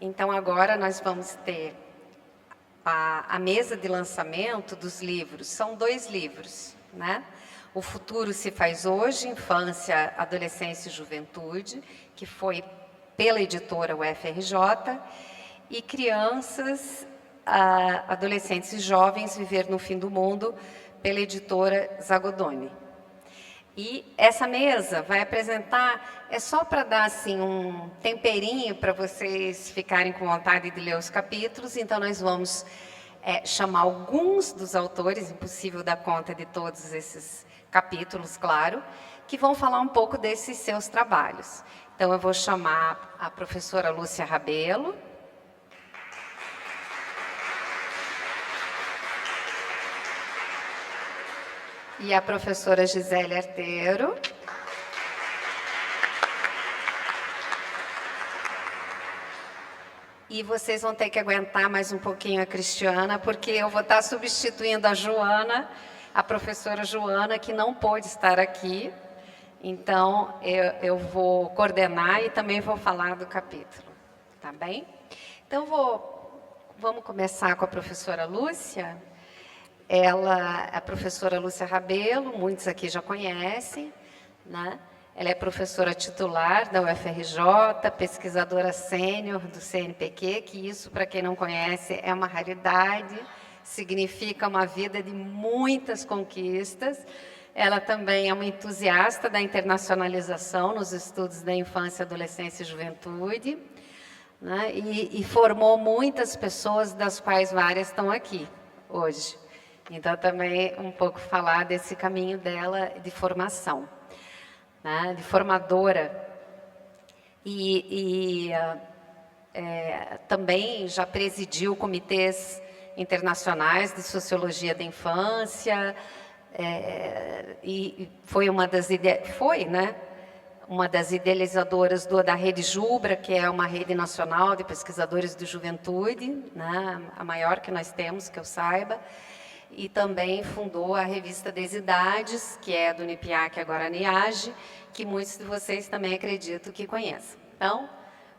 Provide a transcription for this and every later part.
Então, agora nós vamos ter a mesa de lançamento dos livros. São 2 livros, né? O Futuro se faz hoje, Infância, Adolescência e Juventude, que foi pela editora UFRJ, e Crianças, Adolescentes e Jovens, Viver no Fim do Mundo, pela editora Zagodoni. E essa mesa vai apresentar, é só para dar assim um temperinho para vocês ficarem com vontade de ler os capítulos, então nós vamos chamar alguns dos autores, impossível dar conta de todos esses capítulos, claro, que vão falar um pouco desses seus trabalhos. Então eu vou chamar a professora Lúcia Rabelo, e a professora Gisele Arteiro. E vocês vão ter que aguentar mais um pouquinho a Cristiana, porque eu vou estar substituindo a Joana, a professora Joana, que não pôde estar aqui. Então, eu vou coordenar e também vou falar do capítulo, tá bem? Então, vamos começar com a professora Lúcia. A professora Lúcia Rabelo, muitos aqui já conhecem, né? Ela é professora titular da UFRJ, pesquisadora sênior do CNPq, que isso, para quem não conhece, é uma raridade, significa uma vida de muitas conquistas. Ela também é uma entusiasta da internacionalização nos estudos da infância, adolescência e juventude, né? E formou muitas pessoas, das quais várias estão aqui hoje. Então, também um pouco falar desse caminho dela de formação, né, de formadora. Também já presidiu comitês internacionais de sociologia da infância, e foi uma das idealizadoras da Rede Jubra, que é uma rede nacional de pesquisadores de juventude, né, a maior que nós temos, que eu saiba. E também fundou a revista Desidades, que é do NIPIAC, agora NIAGE, que muitos de vocês também acredito que conheçam. Então,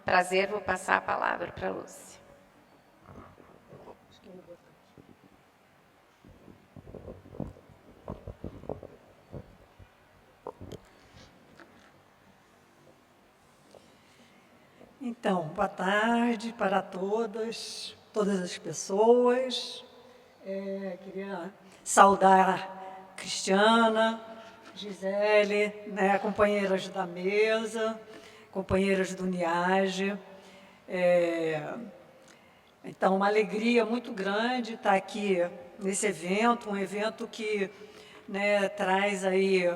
prazer, vou passar a palavra para a Lúcia. Então, boa tarde para todas as pessoas. Queria saudar Cristiana, Gisele, né, companheiras da mesa, companheiras do NIAGE. Então, uma alegria muito grande estar aqui nesse evento, um evento que, né, traz aí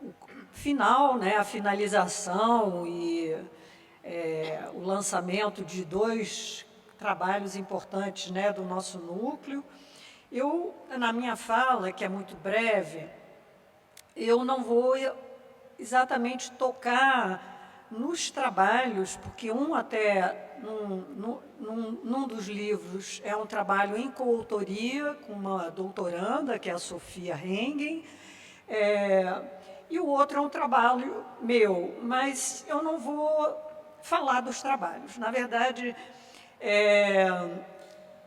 o final, né, a finalização e o lançamento de 2 trabalhos importantes, né, do nosso núcleo. Eu, na minha fala, que é muito breve, eu não vou exatamente tocar nos trabalhos, porque num dos livros é um trabalho em coautoria com uma doutoranda, que é a Sofia Hengen, e o outro é um trabalho meu, mas eu não vou falar dos trabalhos. Na verdade,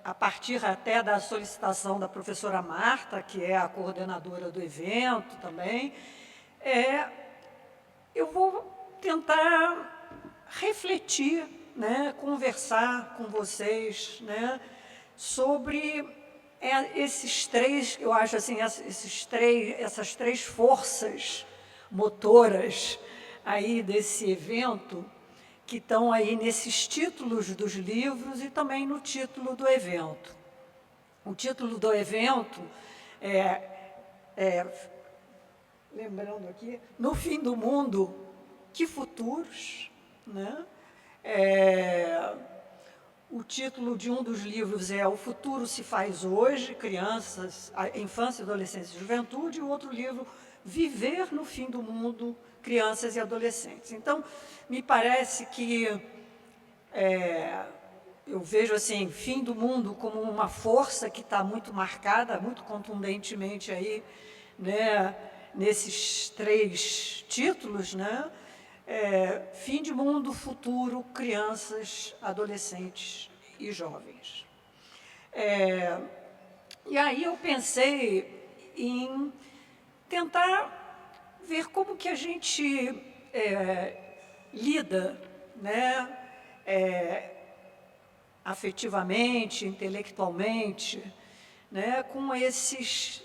a partir até da solicitação da professora Marta, que é a coordenadora do evento também, eu vou tentar refletir, né, conversar com vocês, né, sobre esses 3, eu acho assim, essas 3 forças motoras aí desse evento, que estão aí nesses títulos dos livros e também no título do evento. O título do evento lembrando aqui, No Fim do Mundo, que futuros, né? O título de um dos livros é O Futuro se Faz Hoje, Crianças, Infância, Adolescência e Juventude, e o outro livro, Viver no Fim do Mundo, Crianças e Adolescentes. Então, me parece que eu vejo assim, fim do mundo como uma força que está muito marcada, muito contundentemente aí, né, nesses 3 títulos, né? Fim de mundo, futuro, crianças, adolescentes e jovens. E aí eu pensei em tentar ver como que a gente lida, né, afetivamente, intelectualmente, né, com esses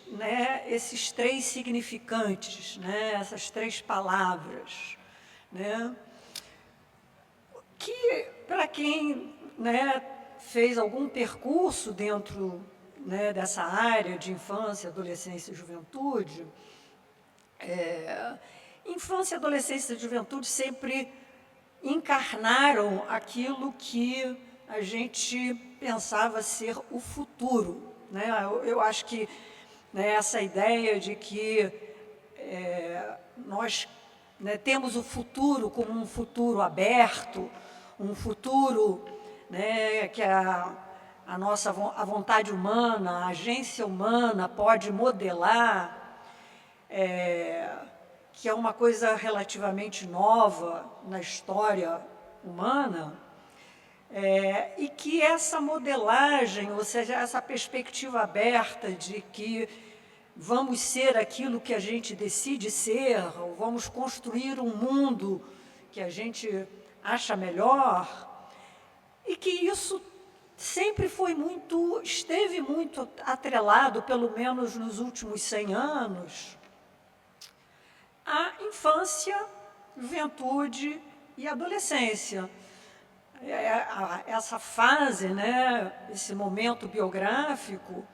três significantes, né, essas três palavras, né, que, para quem, né, fez algum percurso dentro, né, dessa área de infância, adolescência e juventude, infância, adolescência e juventude sempre encarnaram aquilo que a gente pensava ser o futuro, né? Eu acho que, né, essa ideia de que nós, né, temos o futuro como um futuro aberto, um futuro, né, que a vontade humana, a agência humana pode modelar, que é uma coisa relativamente nova na história humana, e que essa modelagem, ou seja, essa perspectiva aberta de que vamos ser aquilo que a gente decide ser, ou vamos construir um mundo que a gente acha melhor, e que isso sempre esteve muito atrelado, pelo menos nos últimos 100 anos, à infância, juventude e adolescência. Essa fase, né, esse momento biográfico,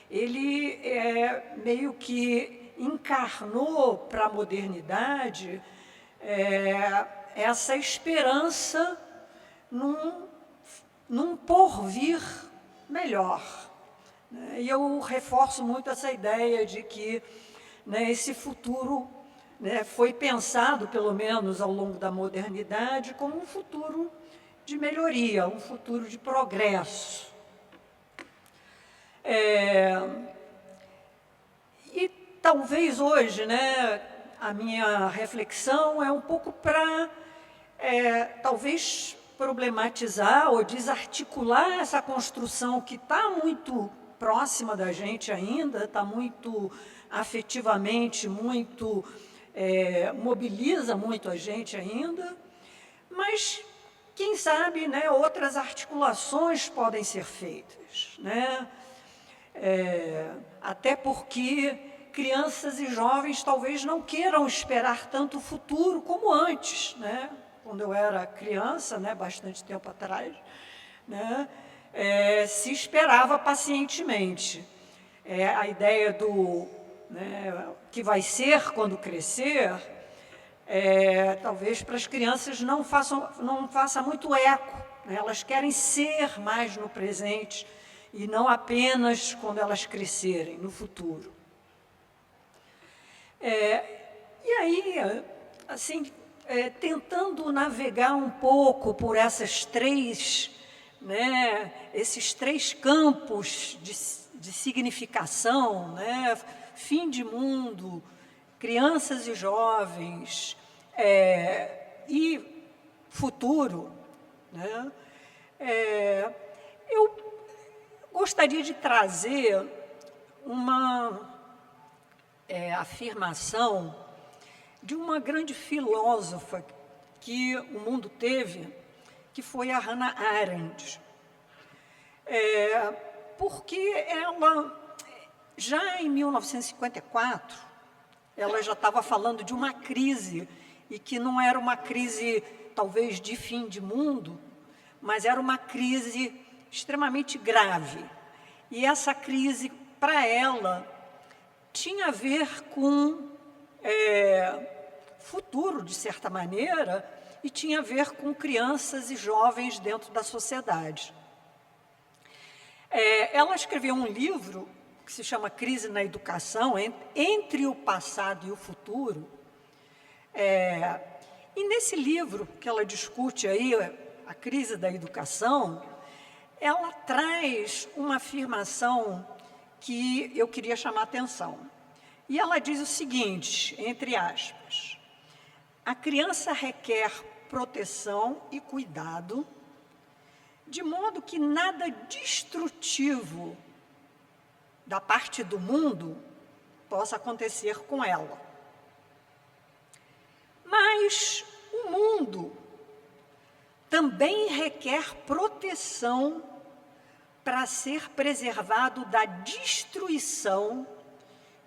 ele meio que encarnou para a modernidade essa esperança num porvir melhor. E eu reforço muito essa ideia de que, né, esse futuro, né, foi pensado, pelo menos ao longo da modernidade, como um futuro de melhoria, um futuro de progresso. E talvez hoje, né, a minha reflexão é um pouco para, talvez, problematizar ou desarticular essa construção que está muito próxima da gente ainda, está muito afetivamente, muito, mobiliza muito a gente ainda, mas, quem sabe, né, outras articulações podem ser feitas, né? Até porque crianças e jovens talvez não queiram esperar tanto o futuro como antes, né? Quando eu era criança, né, bastante tempo atrás, né, se esperava pacientemente. A ideia do, né, que vai ser quando crescer, talvez para as crianças não faça muito eco, né? Elas querem ser mais no presente e não apenas quando elas crescerem, no futuro. E aí, assim, tentando navegar um pouco por essas três, né, esses três campos de significação, né, fim de mundo, crianças e jovens, e futuro, né, eu gostaria de trazer uma afirmação de uma grande filósofa que o mundo teve, que foi a Hannah Arendt. Porque ela, já em 1954, ela já estava falando de uma crise, e que não era uma crise, talvez, de fim de mundo, mas era uma crise extremamente grave. E essa crise, para ela, tinha a ver com futuro, de certa maneira, e tinha a ver com crianças e jovens dentro da sociedade. Ela escreveu um livro que se chama Crise na Educação, entre o passado e o futuro. E nesse livro que ela discute aí, a crise da educação, ela traz uma afirmação que eu queria chamar a atenção. E ela diz o seguinte, entre aspas: a criança requer proteção e cuidado, de modo que nada destrutivo da parte do mundo possa acontecer com ela. Mas o mundo também requer proteção para ser preservado da destruição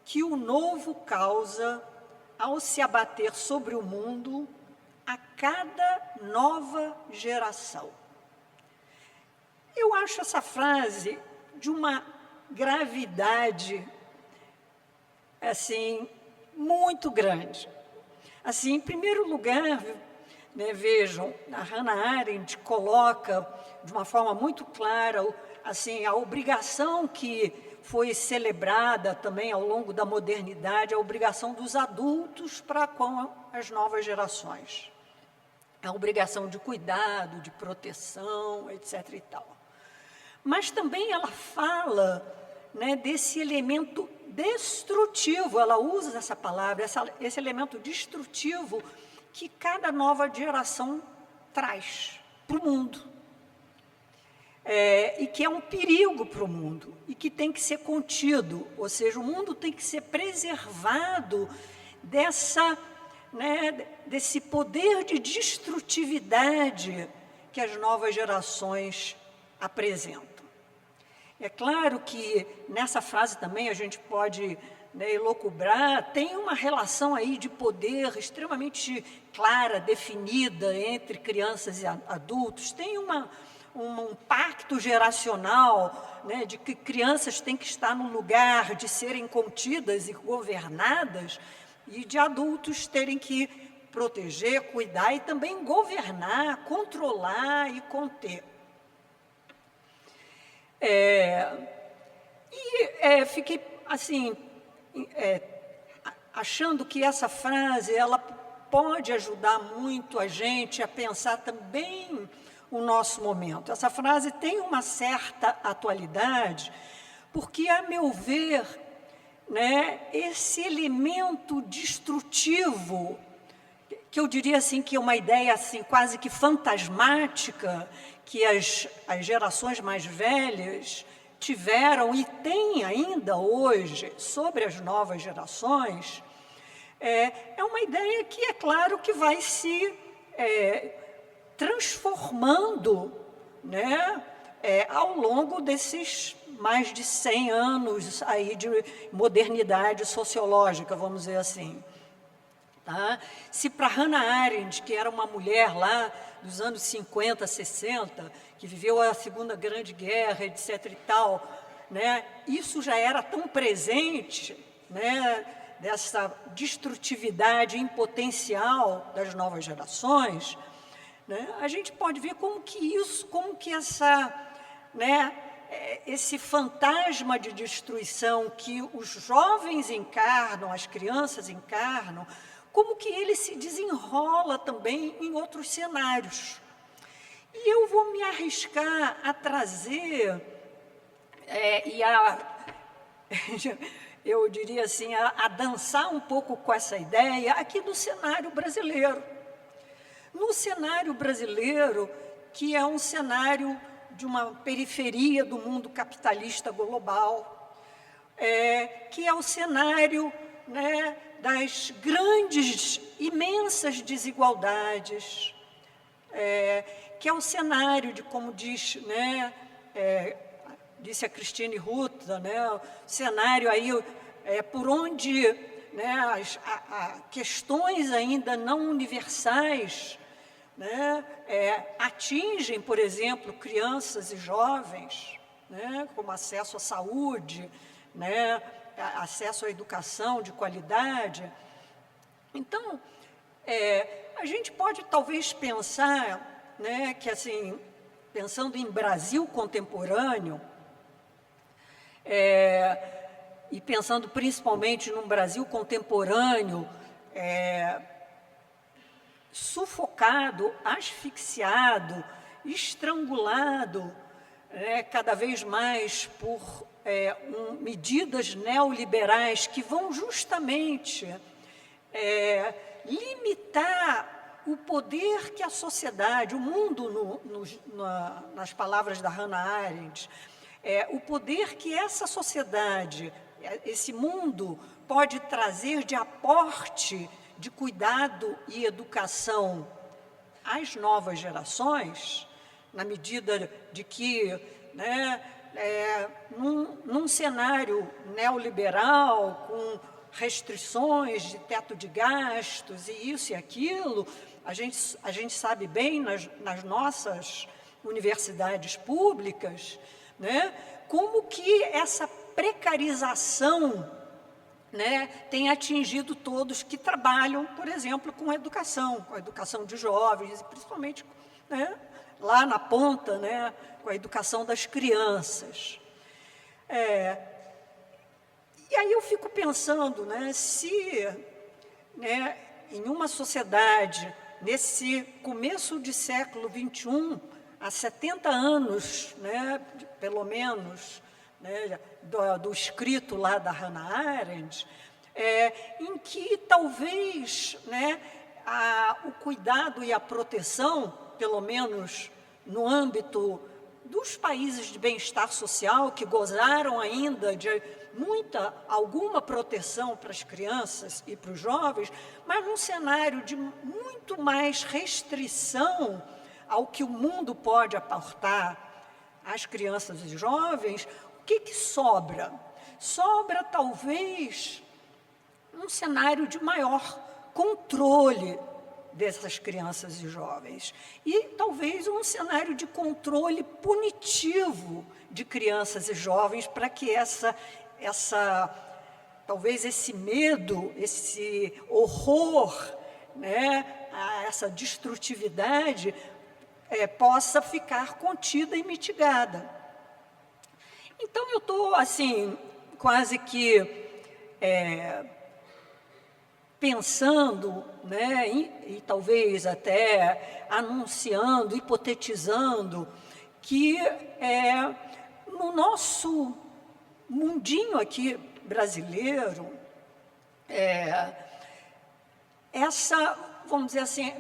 que o novo causa ao se abater sobre o mundo a cada nova geração. Eu acho essa frase de uma gravidade, assim, muito grande. Assim, em primeiro lugar, né, vejam, a Hannah Arendt coloca de uma forma muito clara assim, a obrigação que foi celebrada também ao longo da modernidade, a obrigação dos adultos para com as novas gerações. A obrigação de cuidado, de proteção, etc. e tal. Mas também ela fala, né, desse elemento destrutivo, ela usa essa palavra, esse elemento destrutivo que cada nova geração traz para o mundo. E que é um perigo para o mundo, e que tem que ser contido, ou seja, o mundo tem que ser preservado desse poder de destrutividade que as novas gerações apresentam. É claro que nessa frase também a gente pode, né, elocubrar, tem uma relação aí de poder extremamente clara, definida entre crianças e adultos, tem um pacto geracional, né, de que crianças têm que estar no lugar de serem contidas e governadas, e de adultos terem que proteger, cuidar e também governar, controlar e conter. Fiquei, assim, achando que essa frase, ela pode ajudar muito a gente a pensar também o nosso momento. Essa frase tem uma certa atualidade, porque, a meu ver, né, esse elemento destrutivo, que eu diria assim que é uma ideia assim, quase que fantasmática, que as gerações mais velhas tiveram e têm ainda hoje sobre as novas gerações, é uma ideia que, é claro, que vai se transformando, né, ao longo desses mais de 100 anos aí de modernidade sociológica, vamos dizer assim. Tá? Se para Hannah Arendt, que era uma mulher lá dos anos 50, 60, que viveu a Segunda Grande Guerra, etc. e tal, né, isso já era tão presente, né, dessa destrutividade em potencial das novas gerações, né, a gente pode ver como que esse fantasma de destruição que os jovens encarnam, as crianças encarnam, como que ele se desenrola também em outros cenários. E eu vou me arriscar a trazer, eu diria assim, a dançar um pouco com essa ideia aqui do cenário brasileiro. No cenário brasileiro, que é um cenário de uma periferia do mundo capitalista global, que é o cenário, né, das grandes, imensas desigualdades, que é o cenário de, como diz, né, disse a Christine Rutta, né, o cenário aí por onde, né, as questões ainda não universais, né, atingem, por exemplo, crianças e jovens, né, como acesso à saúde, né, acesso à educação de qualidade. Então, a gente pode talvez pensar, né, que assim, pensando em Brasil contemporâneo, e pensando principalmente num Brasil contemporâneo, sufocado, asfixiado, estrangulado, cada vez mais por medidas neoliberais que vão justamente limitar o poder que a sociedade, o mundo, nas palavras da Hannah Arendt, o poder que essa sociedade, esse mundo, pode trazer de aporte de cuidado e educação às novas gerações, na medida de que, né, num cenário neoliberal, com restrições de teto de gastos e isso e aquilo, a gente sabe bem nas nossas universidades públicas, né, como que essa precarização, né, tem atingido todos que trabalham, por exemplo, com a educação de jovens, principalmente, né, lá na ponta, né, com a educação das crianças. E aí eu fico pensando, né, se, né, em uma sociedade, nesse começo de século XXI, há 70 anos, né, pelo menos, né, do escrito lá da Hannah Arendt, em que talvez, né, o cuidado e a proteção, pelo menos no âmbito dos países de bem-estar social, que gozaram ainda de alguma proteção para as crianças e para os jovens, mas num cenário de muito mais restrição ao que o mundo pode aportar às crianças e jovens, o que sobra? Sobra, talvez, um cenário de maior controle dessas crianças e jovens. E talvez um cenário de controle punitivo de crianças e jovens para que talvez esse medo, esse horror, né, essa destrutividade possa ficar contida e mitigada. Então, eu estou, assim, quase que pensando, né, e talvez até anunciando, hipotetizando, que no nosso mundinho aqui brasileiro, vamos dizer assim,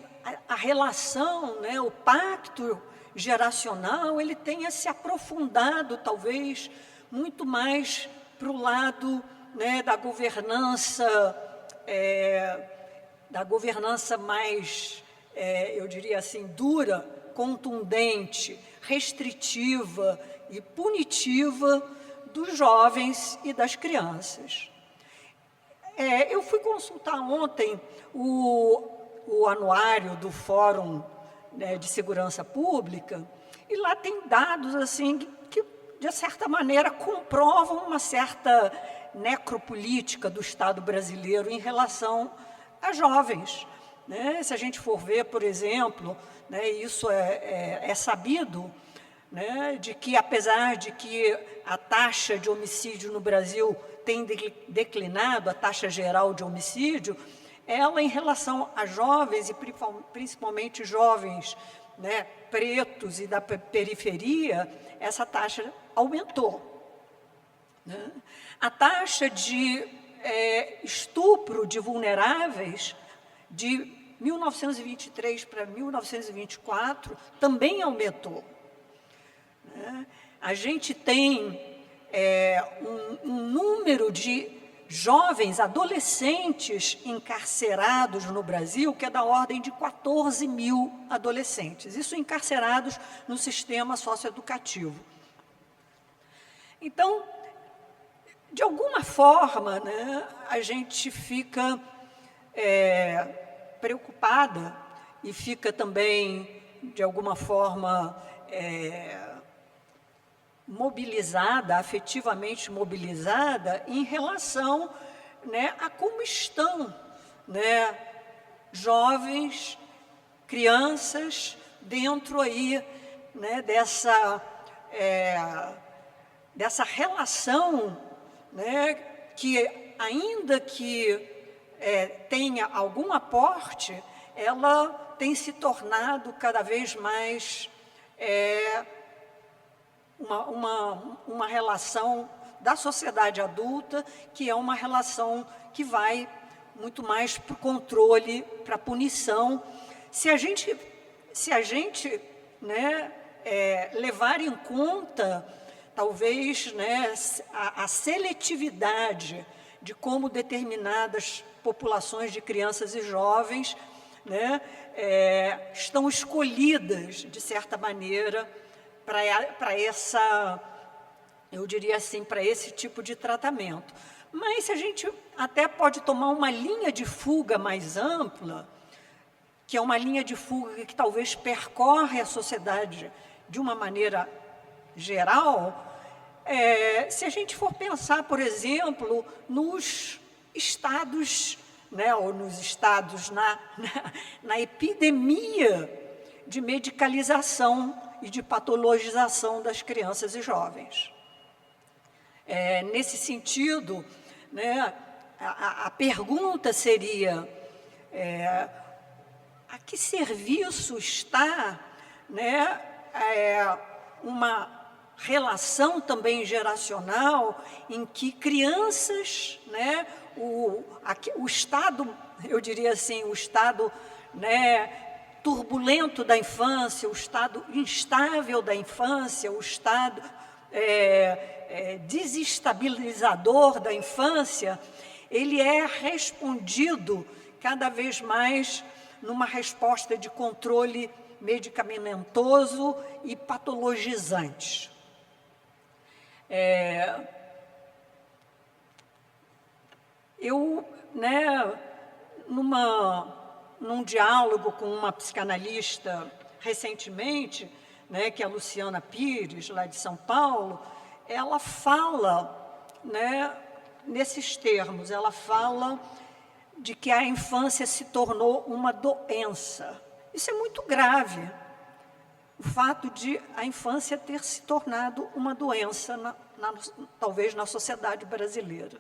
a relação, né, o pacto geracional, ele tenha se aprofundado, talvez, muito mais para o lado, né, da governança mais, eu diria assim, dura, contundente, restritiva e punitiva dos jovens e das crianças. Eu fui consultar ontem o anuário do Fórum, né, de Segurança Pública, e lá tem dados assim que, de certa maneira, comprovam uma certa necropolítica do Estado brasileiro em relação a jovens, né? Se a gente for ver, por exemplo, né, isso é sabido, né, de que, apesar de que a taxa de homicídio no Brasil tem declinado, a taxa geral de homicídio, ela, em relação a jovens, e principalmente jovens, né, pretos e da periferia, essa taxa aumentou, né? A taxa de estupro de vulneráveis de 1923 para 1924 também aumentou, né? A gente tem um número de jovens, adolescentes encarcerados no Brasil, que é da ordem de 14 mil adolescentes. Isso encarcerados no sistema socioeducativo. Então, de alguma forma, né, a gente fica preocupada e fica também, de alguma forma, mobilizada, afetivamente mobilizada, em relação, né, a como estão, né, jovens, crianças, dentro aí, né, dessa relação, né, que, ainda que tenha algum aporte, ela tem se tornado cada vez mais uma relação da sociedade adulta, que é uma relação que vai muito mais para o controle, para a punição. Se a gente né, levar em conta, talvez, né, a seletividade de como determinadas populações de crianças e jovens, né, estão escolhidas, de certa maneira, para essa, eu diria assim, para esse tipo de tratamento. Mas se a gente até pode tomar uma linha de fuga mais ampla, que é uma linha de fuga que talvez percorre a sociedade de uma maneira geral, se a gente for pensar, por exemplo, nos estados, né, ou nos estados na epidemia de medicalização e de patologização das crianças e jovens. Nesse sentido, né, a pergunta seria, a que serviço está, né, uma relação também geracional em que crianças, né, o estado, eu diria assim, o estado, né, turbulento da infância, o estado instável da infância, o estado desestabilizador da infância, ele é respondido cada vez mais numa resposta de controle medicamentoso e patologizante. Eu, né, num diálogo com uma psicanalista recentemente, né, que é a Luciana Pires, lá de São Paulo, ela fala, né, nesses termos, ela fala de que a infância se tornou uma doença. Isso é muito grave, o fato de a infância ter se tornado uma doença, talvez na sociedade brasileira.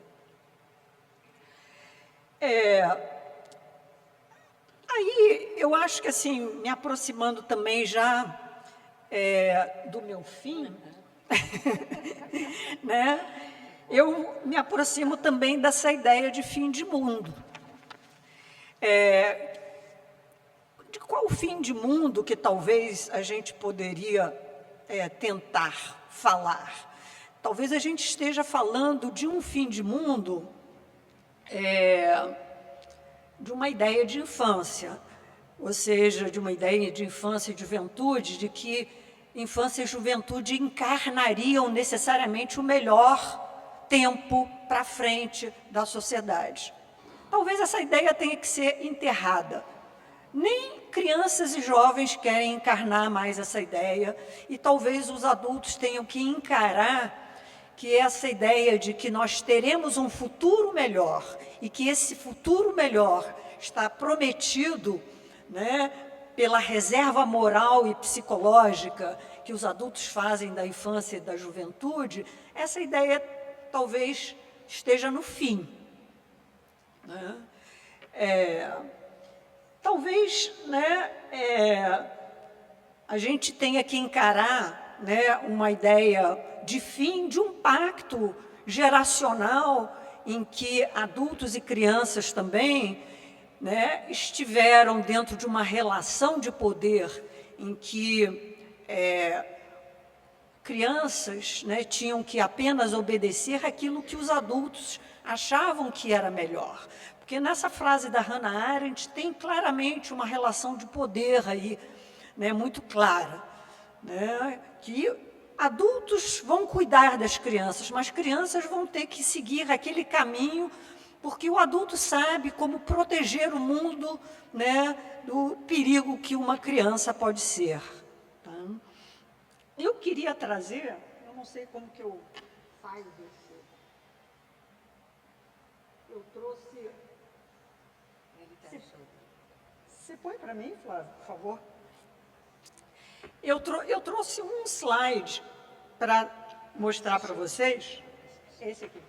Aí, eu acho que, assim, me aproximando também já do meu fim, né, eu me aproximo também dessa ideia de fim de mundo. De qual fim de mundo que talvez a gente poderia tentar falar? Talvez a gente esteja falando de um fim de mundo, de uma ideia de infância, ou seja, de uma ideia de infância e de juventude, de que infância e juventude encarnariam necessariamente o melhor tempo para frente da sociedade. Talvez essa ideia tenha que ser enterrada. Nem crianças e jovens querem encarnar mais essa ideia, e talvez os adultos tenham que encarar que essa ideia de que nós teremos um futuro melhor, e que esse futuro melhor está prometido, né, pela reserva moral e psicológica que os adultos fazem da infância e da juventude, essa ideia talvez esteja no fim. Né? Talvez, né, a gente tenha que encarar, né, uma ideia de fim de um pacto geracional em que adultos e crianças também, né, estiveram dentro de uma relação de poder em que crianças, né, tinham que apenas obedecer aquilo que os adultos achavam que era melhor. Porque nessa frase da Hannah Arendt tem claramente uma relação de poder aí, né, muito clara, né, que adultos vão cuidar das crianças, mas crianças vão ter que seguir aquele caminho, porque o adulto sabe como proteger o mundo, né, do perigo que uma criança pode ser. Tá? Eu queria trazer, eu não sei como que eu faço isso, eu trouxe... Você põe para mim, Flávio, por favor? Eu trouxe um slide para mostrar para vocês. Esse aqui.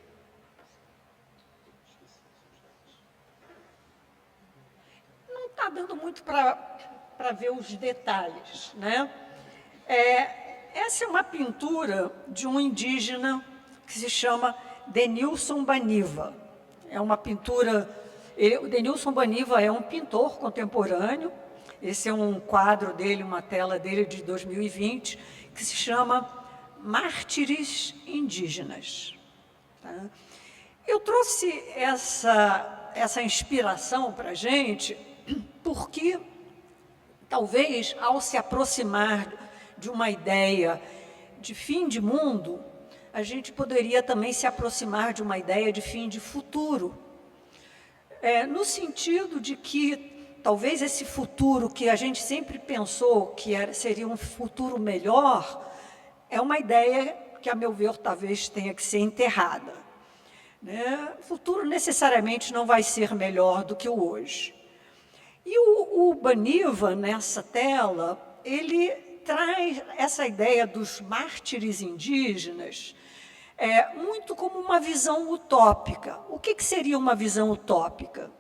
Não está dando muito para ver os detalhes, né? Essa é uma pintura de um indígena que se chama Denilson Baniva. É uma pintura O Denilson Baniva é um pintor contemporâneo. Esse é um quadro dele, uma tela dele de 2020, que se chama Mártires Indígenas. Tá? Eu trouxe essa inspiração para a gente porque, talvez, ao se aproximar de uma ideia de fim de mundo, a gente poderia também se aproximar de uma ideia de fim de futuro. No sentido de que, talvez, esse futuro que a gente sempre pensou que seria um futuro melhor, é uma ideia que, a meu ver, talvez tenha que ser enterrada. O futuro necessariamente não vai ser melhor do que o hoje. E o Baniva, nessa tela, ele traz essa ideia dos mártires indígenas muito como uma visão utópica. O que seria uma visão utópica?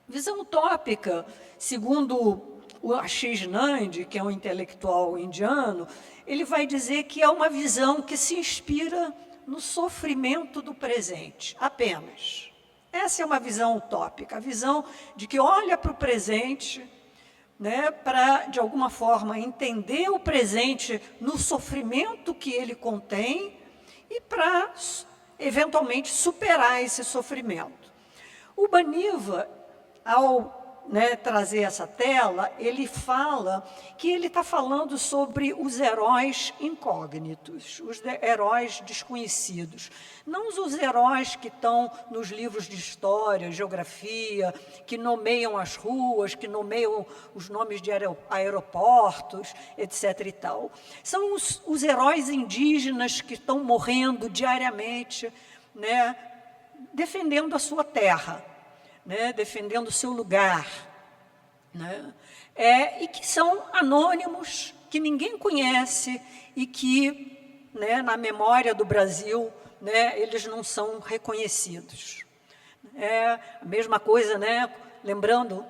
Visão utópica, segundo o Ashish Nandi, que é um intelectual indiano, ele vai dizer que é uma visão que se inspira no sofrimento do presente, apenas. Essa é uma visão utópica, a visão de que olha para o presente, para, de alguma forma, entender o presente no sofrimento que ele contém e para, eventualmente, superar esse sofrimento. O Baniva, ao trazer essa tela, ele fala que ele está falando sobre os heróis incógnitos, os heróis desconhecidos. Não os heróis que estão nos livros de história, geografia, que nomeiam as ruas, que nomeiam os nomes de aeroportos, etc. e tal. São os heróis indígenas que estão morrendo diariamente, defendendo a sua terra. Defendendo o seu lugar, e que são anônimos, que ninguém conhece e que, na memória do Brasil, eles não são reconhecidos. A mesma coisa, lembrando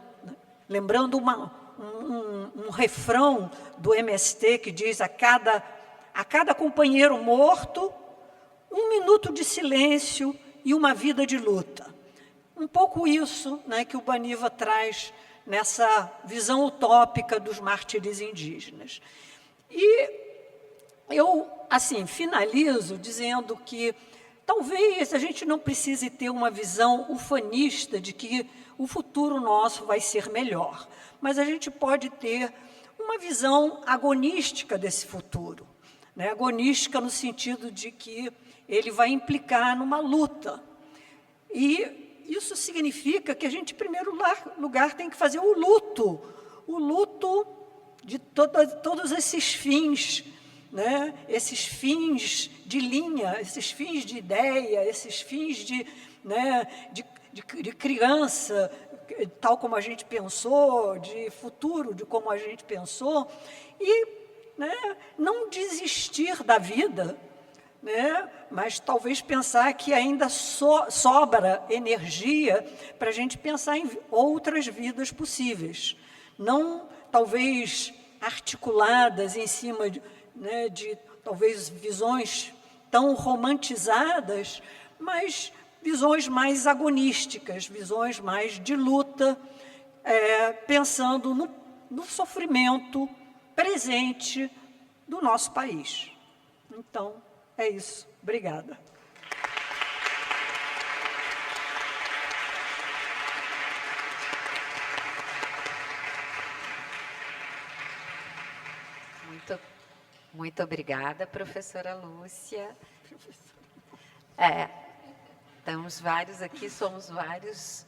um refrão do MST que diz a cada companheiro morto, 1 minuto de silêncio e uma vida de luta. Um pouco isso que o Baniva traz nessa visão utópica dos mártires indígenas. E eu, assim, finalizo dizendo que talvez a gente não precise ter uma visão ufanista de que o futuro nosso vai ser melhor, mas a gente pode ter uma visão agonística desse futuro, agonística no sentido de que ele vai implicar numa luta. E isso significa que a gente, em primeiro lugar, tem que fazer o luto de todos esses fins, esses fins de linha, esses fins de ideia, esses fins de criança, tal como a gente pensou, de futuro, de como a gente pensou, e não desistir da vida, mas talvez pensar que ainda sobra energia para a gente pensar em outras vidas possíveis, não talvez articuladas em cima de talvez visões tão romantizadas, mas visões mais agonísticas, visões mais de luta, pensando no sofrimento presente do nosso país. Então, é isso. Obrigada. Muito obrigada, professora Lúcia. Estamos vários aqui, somos vários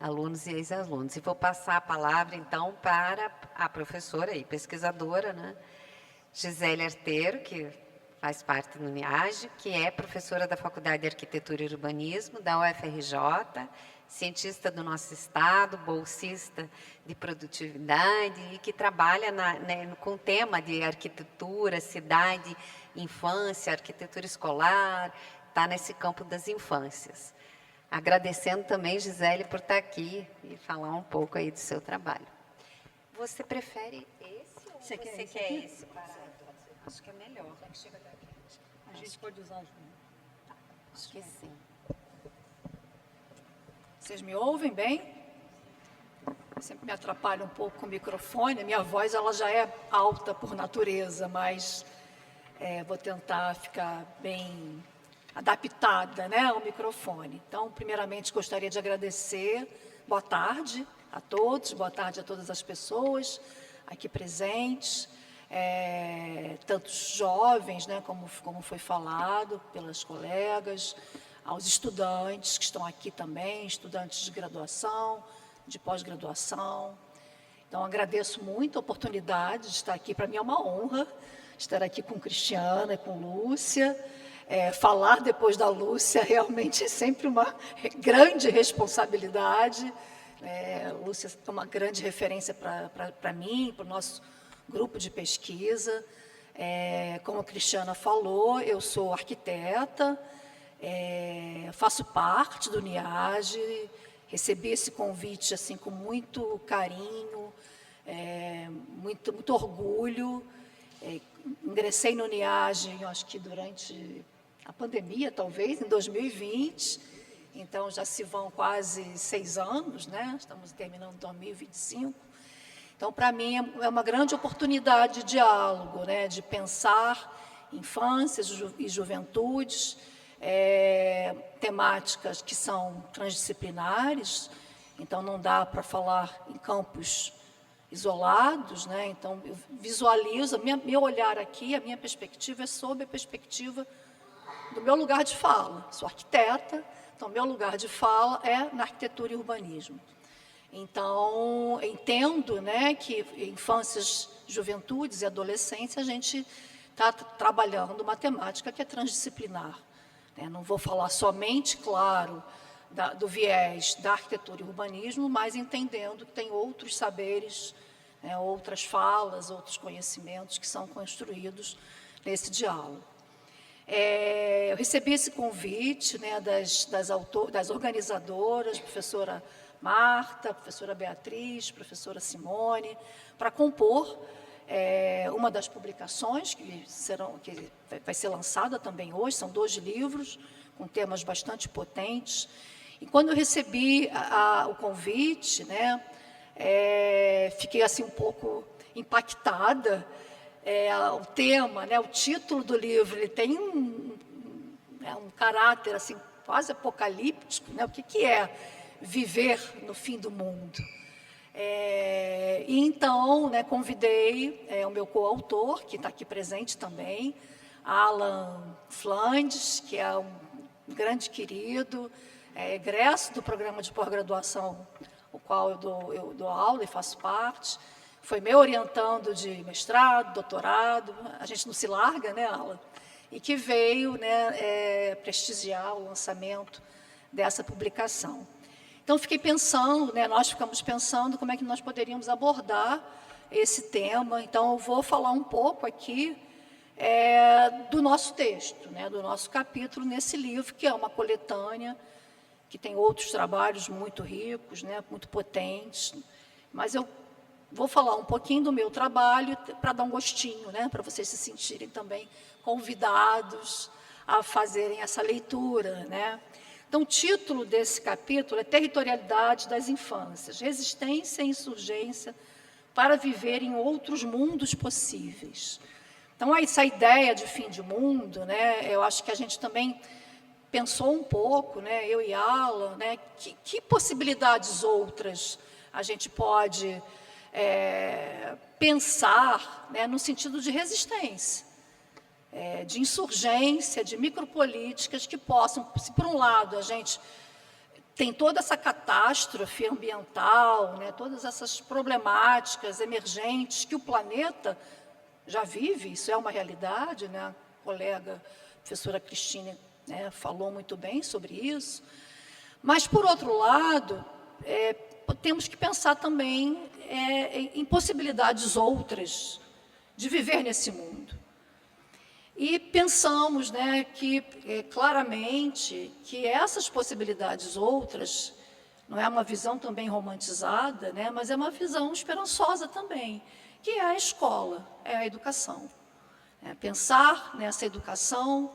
alunos e ex-alunos. E vou passar a palavra, então, para a professora e pesquisadora, Gisele Arteiro, que faz parte do NIAGE, que é professora da Faculdade de Arquitetura e Urbanismo, da UFRJ, cientista do nosso estado, bolsista de produtividade e que trabalha com o tema de arquitetura, cidade, infância, arquitetura escolar, está nesse campo das infâncias. Agradecendo também, Gisele, por estar aqui e falar um pouco aí do seu trabalho. Você prefere esse ou você quer esse? Acho que é melhor. A gente pode usar junto. Acho que sim. Vocês me ouvem bem? Sempre me atrapalha um pouco com o microfone. A minha voz ela já é alta por natureza, mas vou tentar ficar bem adaptada, né, ao microfone. Então, primeiramente, gostaria de agradecer. Boa tarde a todos, boa tarde a todas as pessoas aqui presentes, tantos jovens, né, como foi falado pelas colegas, aos estudantes que estão aqui também, estudantes de graduação, de pós-graduação. Então, agradeço muito a oportunidade de estar aqui. Para mim é uma honra estar aqui com Cristiana e com Lúcia. Falar depois da Lúcia realmente é sempre uma grande responsabilidade. Lúcia é uma grande referência para mim, para o nosso grupo de pesquisa. Como a Cristiana falou, eu sou arquiteta, faço parte do NIAGE, recebi esse convite assim, com muito carinho, muito orgulho. Ingressei no NIAGE, acho que durante a pandemia, talvez, em 2020, então já se vão quase 6 anos, né? Estamos terminando 2025. Então, para mim, é uma grande oportunidade de diálogo, né? De pensar infâncias e juventudes, temáticas que são transdisciplinares, então não dá para falar em campos isolados, né? Então, eu visualizo, meu olhar aqui, a minha perspectiva é sob a perspectiva do meu lugar de fala. Sou arquiteta, então, meu lugar de fala é na arquitetura e urbanismo. Então, entendo, né, que infâncias, juventudes e adolescência, a gente está trabalhando uma temática que é transdisciplinar. Não vou falar somente, claro, do viés da arquitetura e urbanismo, mas entendendo que tem outros saberes, outras falas, outros conhecimentos que são construídos nesse diálogo. Eu recebi esse convite, né, das organizadoras, professora Marta, professora Beatriz, professora Simone, para compor uma das publicações que vai ser lançada também hoje. São 2 livros com temas bastante potentes. E quando eu recebi o convite, né, fiquei assim um pouco impactada. O tema, né, o título do livro, ele tem um caráter assim quase apocalíptico, né? O que é viver no fim do mundo? E então, né, convidei o meu coautor, que está aqui presente também, Alan Flandes, que é um grande querido, egresso do programa de pós-graduação, o qual eu dou aula e faço parte. Foi me orientando de mestrado, doutorado, a gente não se larga, né, Alan? E que veio, né, prestigiar o lançamento dessa publicação. Então, fiquei pensando, né, nós ficamos pensando como é que nós poderíamos abordar esse tema. Então, eu vou falar um pouco aqui do nosso texto, né, do nosso capítulo nesse livro, que é uma coletânea, que tem outros trabalhos muito ricos, né, muito potentes, mas eu vou falar um pouquinho do meu trabalho para dar um gostinho, né, para vocês se sentirem também convidados a fazerem essa leitura, né? Então, o título desse capítulo é Territorialidade das Infâncias, Resistência e Insurgência para viver em outros mundos possíveis. Então, essa ideia de fim de mundo, né, eu acho que a gente também pensou um pouco, né, eu e Alan, né, que possibilidades outras a gente pode pensar, né, no sentido de resistência, de insurgência, de micropolíticas que possam, se por um lado a gente tem toda essa catástrofe ambiental, né, todas essas problemáticas emergentes que o planeta já vive, isso é uma realidade, né, a colega professora Cristina, né, falou muito bem sobre isso, mas, por outro lado, temos que pensar também em possibilidades outras de viver nesse mundo. E pensamos, né, que claramente que essas possibilidades outras, não é uma visão também romantizada, né, mas é uma visão esperançosa também, que é a escola, é a educação. Pensar nessa educação,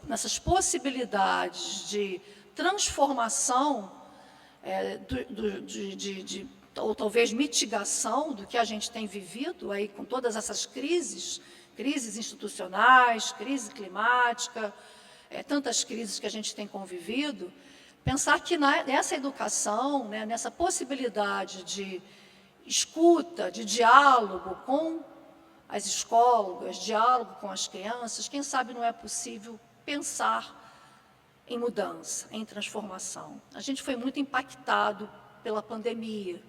nessas possibilidades de transformação ou talvez mitigação do que a gente tem vivido aí com todas essas crises institucionais, crise climática, tantas crises que a gente tem convivido, pensar que nessa educação, né, nessa possibilidade de escuta, de diálogo com as escolas, diálogo com as crianças, quem sabe não é possível pensar em mudança, em transformação. A gente foi muito impactado pela pandemia,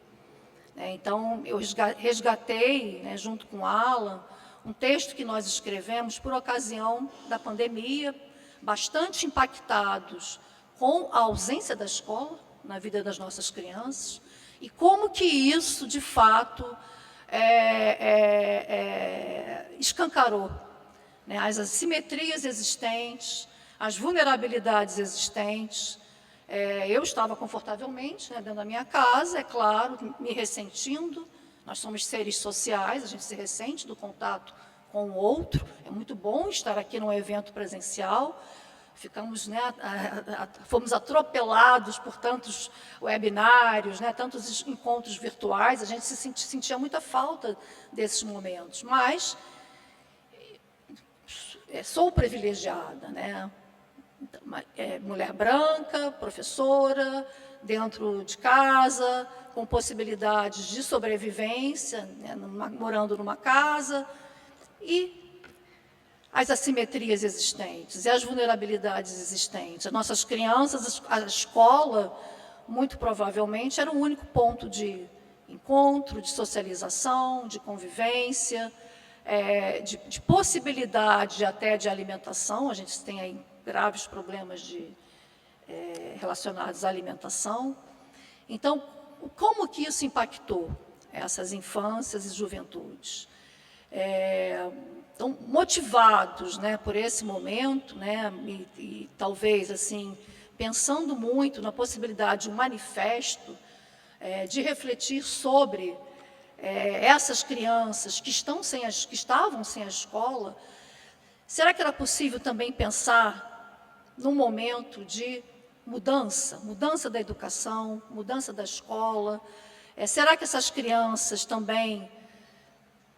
né? Então, eu resgatei, né, junto com o Alan, um texto que nós escrevemos por ocasião da pandemia, bastante impactados com a ausência da escola na vida das nossas crianças, e como que isso, de fato, escancarou, né, as assimetrias existentes, as vulnerabilidades existentes. Eu estava confortavelmente, né, dentro da minha casa, é claro, me ressentindo. Nós somos seres sociais, a gente se ressente do contato com o outro. É muito bom estar aqui num evento presencial. Ficamos, né, fomos atropelados por tantos webinários, né, tantos encontros virtuais. A gente sentia muita falta desses momentos. Mas sou privilegiada, né? Mulher branca, professora, dentro de casa, com possibilidades de sobrevivência, né, morando numa casa, e as assimetrias existentes, e as vulnerabilidades existentes. As nossas crianças, a escola, muito provavelmente, era o único ponto de encontro, de socialização, de convivência, de possibilidade até de alimentação. A gente tem aí graves problemas relacionados à alimentação. Então, como que isso impactou essas infâncias e juventudes? Então, motivados, né, por esse momento, né, e talvez assim, pensando muito na possibilidade de um manifesto, de refletir sobre essas crianças que estavam sem a escola, será que era possível também pensar num momento de mudança da educação, mudança da escola? Será que essas crianças também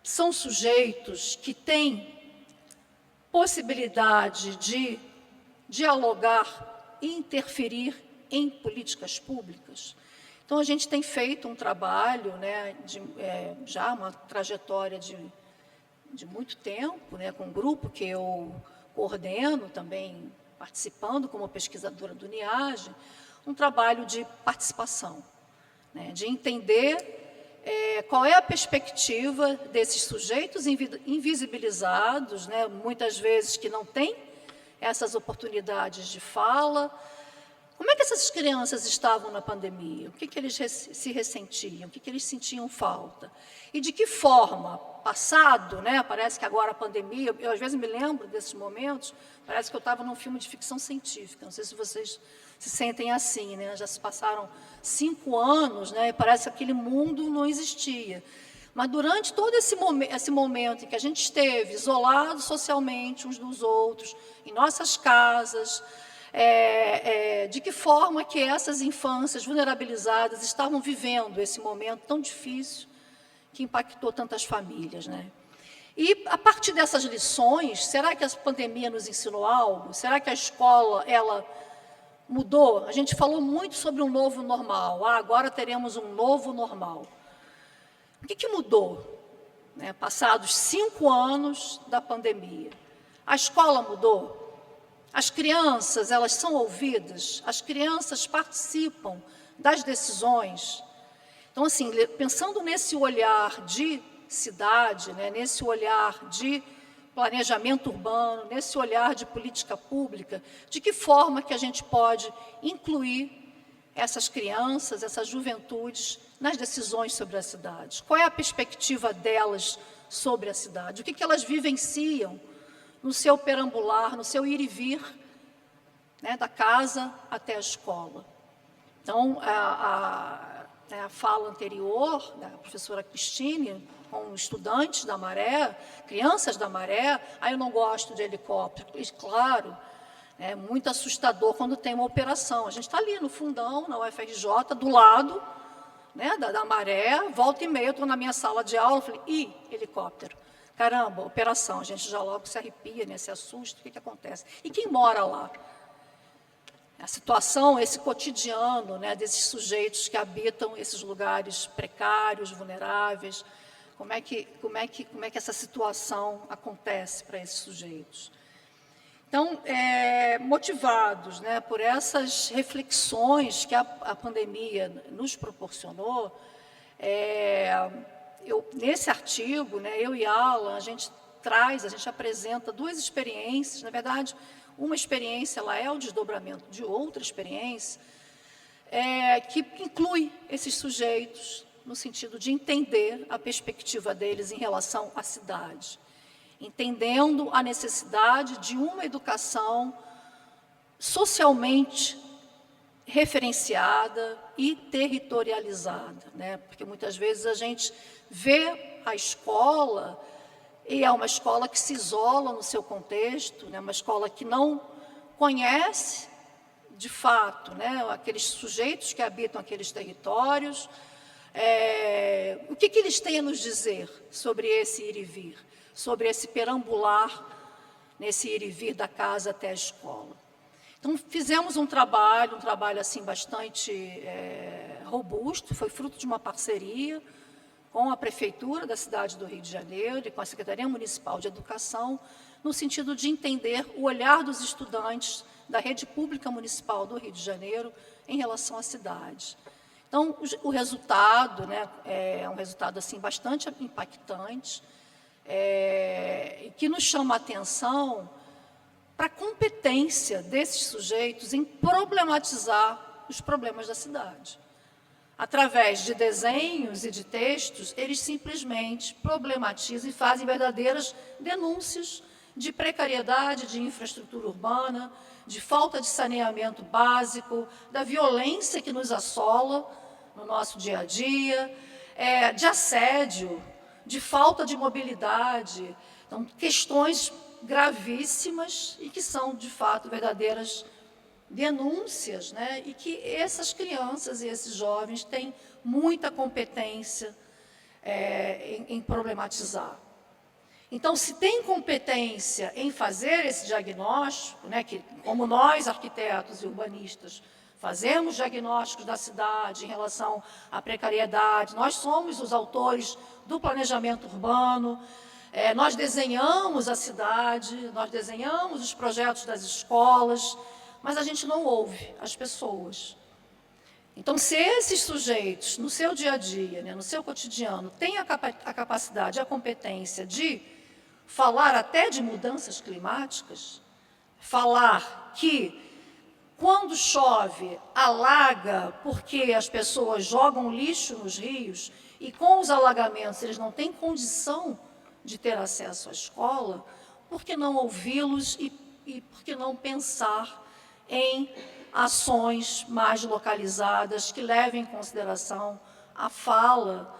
são sujeitos que têm possibilidade de dialogar e interferir em políticas públicas? Então, a gente tem feito um trabalho, né, já uma trajetória de muito tempo, né, com um grupo que eu coordeno também, participando como pesquisadora do NIAGE, um trabalho de participação, né, de entender qual é a perspectiva desses sujeitos invisibilizados, né, muitas vezes que não têm essas oportunidades de fala. Como é que essas crianças estavam na pandemia? O que eles se ressentiam? O que eles sentiam falta? E de que forma, passado, né, parece que agora a pandemia, eu às vezes me lembro desses momentos, parece que eu estava num filme de ficção científica, não sei se vocês se sentem assim, né? Já se passaram 5 anos, né, e parece que aquele mundo não existia. Mas durante todo esse momento em que a gente esteve isolados socialmente uns dos outros, em nossas casas, de que forma que essas infâncias vulnerabilizadas estavam vivendo esse momento tão difícil que impactou tantas famílias, né? E, a partir dessas lições, será que a pandemia nos ensinou algo? Será que a escola, ela mudou? A gente falou muito sobre um novo normal. Agora teremos um novo normal. O que mudou, né, passados 5 anos da pandemia? A escola mudou? As crianças, elas são ouvidas? As crianças participam das decisões? Então, assim, pensando nesse olhar de cidade, né, nesse olhar de planejamento urbano, nesse olhar de política pública, de que forma que a gente pode incluir essas crianças, essas juventudes, nas decisões sobre a cidade? Qual é a perspectiva delas sobre a cidade? O que elas vivenciam no seu perambular, no seu ir e vir, né, da casa até a escola? Então, a fala anterior da professora Cristine, com estudantes da Maré, crianças da Maré, eu não gosto de helicóptero. E, claro, É muito assustador quando tem uma operação. A gente está ali no fundão, na UFRJ, do lado, né, da maré, volta e meia, eu estou na minha sala de aula, falei, helicóptero. Caramba, operação, a gente já logo se arrepia, né, se assusta, o que acontece? E quem mora lá? A situação, esse cotidiano, né, desses sujeitos que habitam esses lugares precários, vulneráveis, como é que essa situação acontece para esses sujeitos? Então, motivados, né, por essas reflexões que a pandemia nos proporcionou, nesse artigo, né, eu e Alan, a gente apresenta duas experiências, na verdade, uma experiência ela é o desdobramento de outra experiência, que inclui esses sujeitos no sentido de entender a perspectiva deles em relação à cidade, entendendo a necessidade de uma educação socialmente referenciada e territorializada, né? Porque muitas vezes a gente vê a escola e é uma escola que se isola no seu contexto, né? Uma escola que não conhece, de fato, né, aqueles sujeitos que habitam aqueles territórios. O que eles têm a nos dizer sobre esse ir e vir, sobre esse perambular nesse ir e vir da casa até a escola? Então, fizemos um trabalho assim, bastante robusto, foi fruto de uma parceria com a Prefeitura da cidade do Rio de Janeiro e com a Secretaria Municipal de Educação, no sentido de entender o olhar dos estudantes da rede pública municipal do Rio de Janeiro em relação à cidade. Então, o resultado, né, é um resultado assim, bastante impactante, que nos chama a atenção para a competência desses sujeitos em problematizar os problemas da cidade. Através de desenhos e de textos, eles simplesmente problematizam e fazem verdadeiras denúncias de precariedade de infraestrutura urbana, de falta de saneamento básico, da violência que nos assola no nosso dia a dia, de assédio, de falta de mobilidade. Então, questões gravíssimas e que são, de fato, verdadeiras denúncias, né? E que essas crianças e esses jovens têm muita competência em problematizar. Então, se tem competência em fazer esse diagnóstico, né, que, como nós, arquitetos e urbanistas, fazemos diagnósticos da cidade em relação à precariedade, nós somos os autores do planejamento urbano, nós desenhamos a cidade, nós desenhamos os projetos das escolas, mas a gente não ouve as pessoas. Então, se esses sujeitos, no seu dia a dia, né, no seu cotidiano, têm a capacidade, a competência de falar até de mudanças climáticas, falar que quando chove, alaga porque as pessoas jogam lixo nos rios e com os alagamentos eles não têm condição de ter acesso à escola, por que não ouvi-los e por que não pensar em ações mais localizadas que levem em consideração a fala,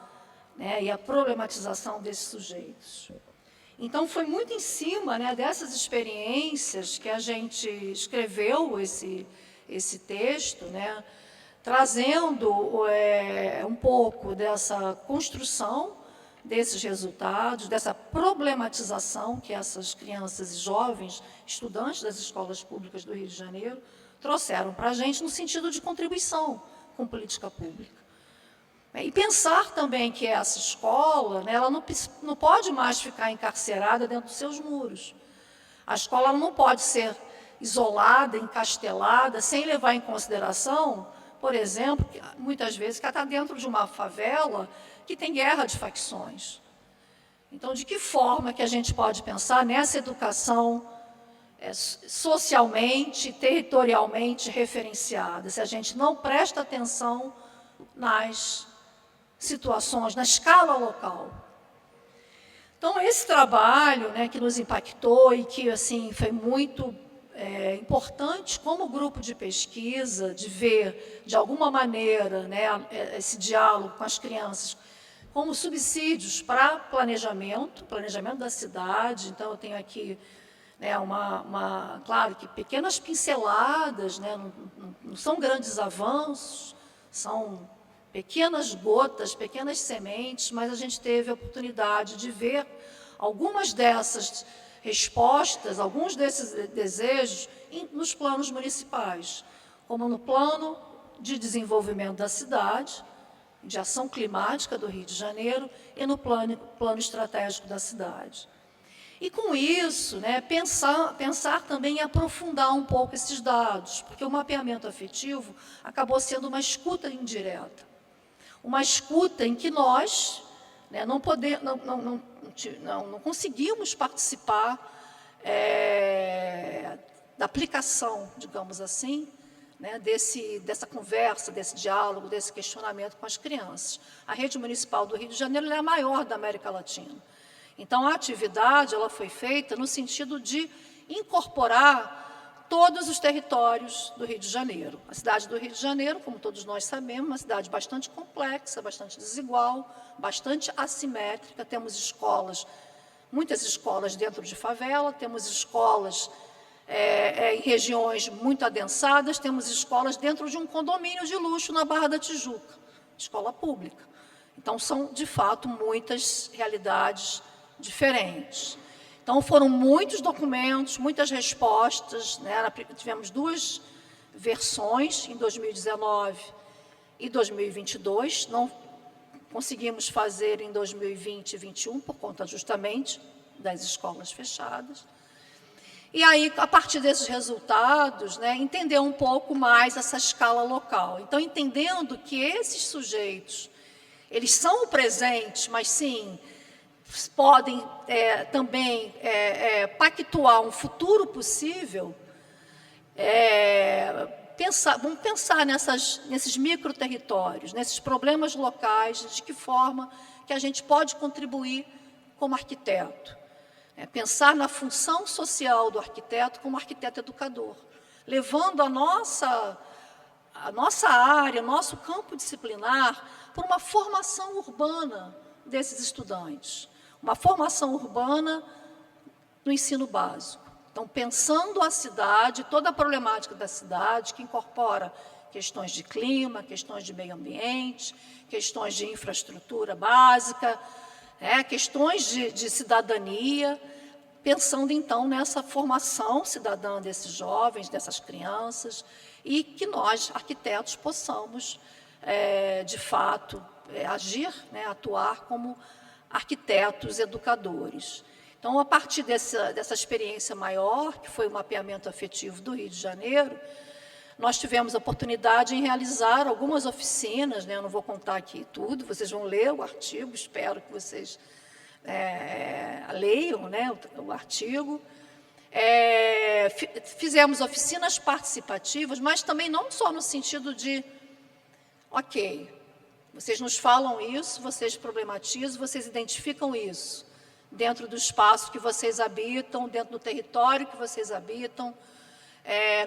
né, e a problematização desses sujeitos? Então, foi muito em cima, né, dessas experiências que a gente escreveu esse texto, né, trazendo um pouco dessa construção desses resultados, dessa problematização que essas crianças e jovens, estudantes das escolas públicas do Rio de Janeiro, trouxeram para a gente no sentido de contribuição com política pública. E pensar também que essa escola, né, ela não pode mais ficar encarcerada dentro dos seus muros. A escola não pode ser isolada, encastelada, sem levar em consideração, por exemplo, que, muitas vezes, que ela está dentro de uma favela que tem guerra de facções. Então, de que forma que a gente pode pensar nessa educação socialmente, territorialmente referenciada, se a gente não presta atenção nas situações, na escala local? Então, esse trabalho, né, que nos impactou e que assim, foi muito importante como grupo de pesquisa, de ver, de alguma maneira, né, esse diálogo com as crianças, como subsídios para planejamento da cidade. Então, eu tenho aqui né, claro que pequenas pinceladas, né, não são grandes avanços, são pequenas gotas, pequenas sementes, mas a gente teve a oportunidade de ver algumas dessas respostas, alguns desses desejos nos planos municipais, como no plano de desenvolvimento da cidade, de ação climática do Rio de Janeiro e no plano estratégico da cidade. E com isso, né, pensar também em aprofundar um pouco esses dados, porque o mapeamento afetivo acabou sendo uma escuta indireta, uma escuta em que nós, né, não conseguimos participar da aplicação, digamos assim, né, dessa conversa, desse diálogo, desse questionamento com as crianças. A rede municipal do Rio de Janeiro é a maior da América Latina. Então, a atividade ela foi feita no sentido de incorporar todos os territórios do Rio de Janeiro. A cidade do Rio de Janeiro, como todos nós sabemos, é uma cidade bastante complexa, bastante desigual, bastante assimétrica. Temos escolas, muitas escolas dentro de favela, temos escolas em regiões muito adensadas, temos escolas dentro de um condomínio de luxo na Barra da Tijuca, escola pública. Então, são, de fato, muitas realidades diferentes. Então, foram muitos documentos, muitas respostas, né? Tivemos 2 versões, em 2019 e 2022, não conseguimos fazer em 2020 e 2021, por conta justamente das escolas fechadas. E aí, a partir desses resultados, né, entender um pouco mais essa escala local. Então, entendendo que esses sujeitos, eles são presentes, mas sim, podem também pactuar um futuro possível, vamos pensar nesses microterritórios, nesses problemas locais, de que forma que a gente pode contribuir como arquiteto. Pensar na função social do arquiteto como arquiteto educador, levando a nossa área, o nosso campo disciplinar, para uma formação urbana desses estudantes, uma formação urbana no ensino básico. Então, pensando a cidade, toda a problemática da cidade, que incorpora questões de clima, questões de meio ambiente, questões de infraestrutura básica, questões de cidadania, pensando, então, nessa formação cidadã desses jovens, dessas crianças, e que nós, arquitetos, possamos, de fato, agir, né, atuar como arquitetos educadores. Então, a partir dessa experiência maior, que foi o mapeamento afetivo do Rio de Janeiro, nós tivemos a oportunidade em realizar algumas oficinas, né, eu não vou contar aqui tudo, vocês vão ler o artigo, espero que vocês leiam, né, o artigo. Fizemos oficinas participativas, mas também não só no sentido de, ok, vocês nos falam isso, vocês problematizam, vocês identificam isso dentro do espaço que vocês habitam, dentro do território que vocês habitam,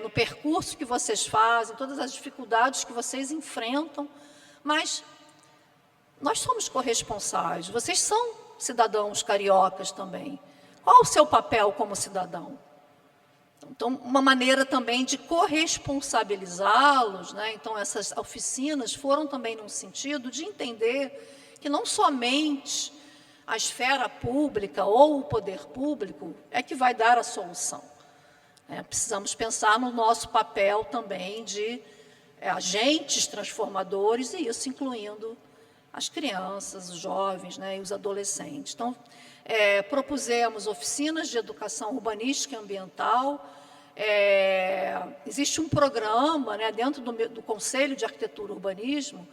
no percurso que vocês fazem, todas as dificuldades que vocês enfrentam, mas nós somos corresponsáveis, vocês são cidadãos cariocas também. Qual o seu papel como cidadão? Então, uma maneira também de corresponsabilizá-los, né? Então, essas oficinas foram também num sentido de entender que não somente a esfera pública ou o poder público é que vai dar a solução. Precisamos pensar no nosso papel também de agentes transformadores, e isso incluindo as crianças, os jovens, né, e os adolescentes. Então, propusemos oficinas de educação urbanística e ambiental. Existe um programa, né, dentro do Conselho de Arquitetura e Urbanismo,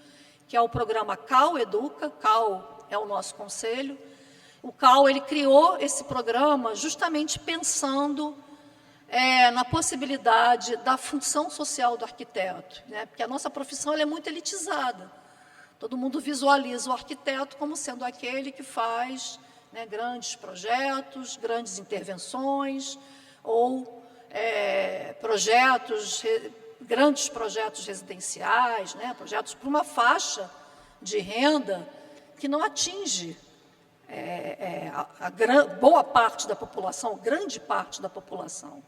que é o programa CAL Educa. CAL é o nosso conselho. O CAL ele criou esse programa justamente pensando na possibilidade da função social do arquiteto, né, porque a nossa profissão ela é muito elitizada. Todo mundo visualiza o arquiteto como sendo aquele que faz, né, grandes projetos, grandes intervenções, ou grandes projetos residenciais, né, projetos para uma faixa de renda que não atinge boa parte da população, grande parte da população.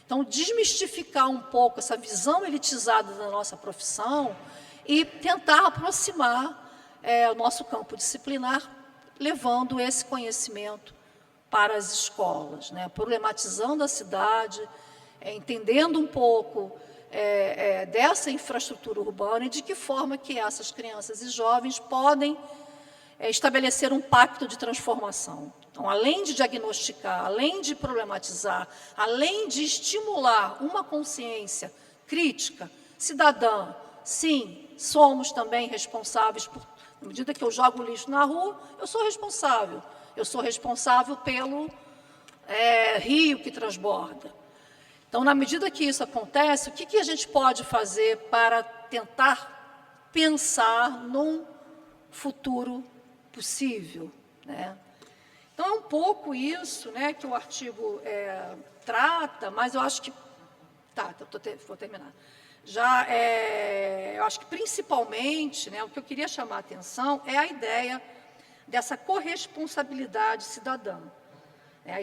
Então, desmistificar um pouco essa visão elitizada da nossa profissão e tentar aproximar o nosso campo disciplinar, levando esse conhecimento para as escolas, né? Problematizando a cidade, entendendo um pouco dessa infraestrutura urbana e de que forma que essas crianças e jovens podem estabelecer um pacto de transformação. Então, além de diagnosticar, além de problematizar, além de estimular uma consciência crítica, cidadã, sim, somos também responsáveis por, na medida que eu jogo lixo na rua, eu sou responsável. Eu sou responsável pelo rio que transborda. Então, na medida que isso acontece, o que a gente pode fazer para tentar pensar num futuro possível, né? Então, é um pouco isso, né, que o artigo trata, mas eu acho que... vou terminar. Eu acho que, principalmente, né, o que eu queria chamar a atenção é a ideia dessa corresponsabilidade cidadã.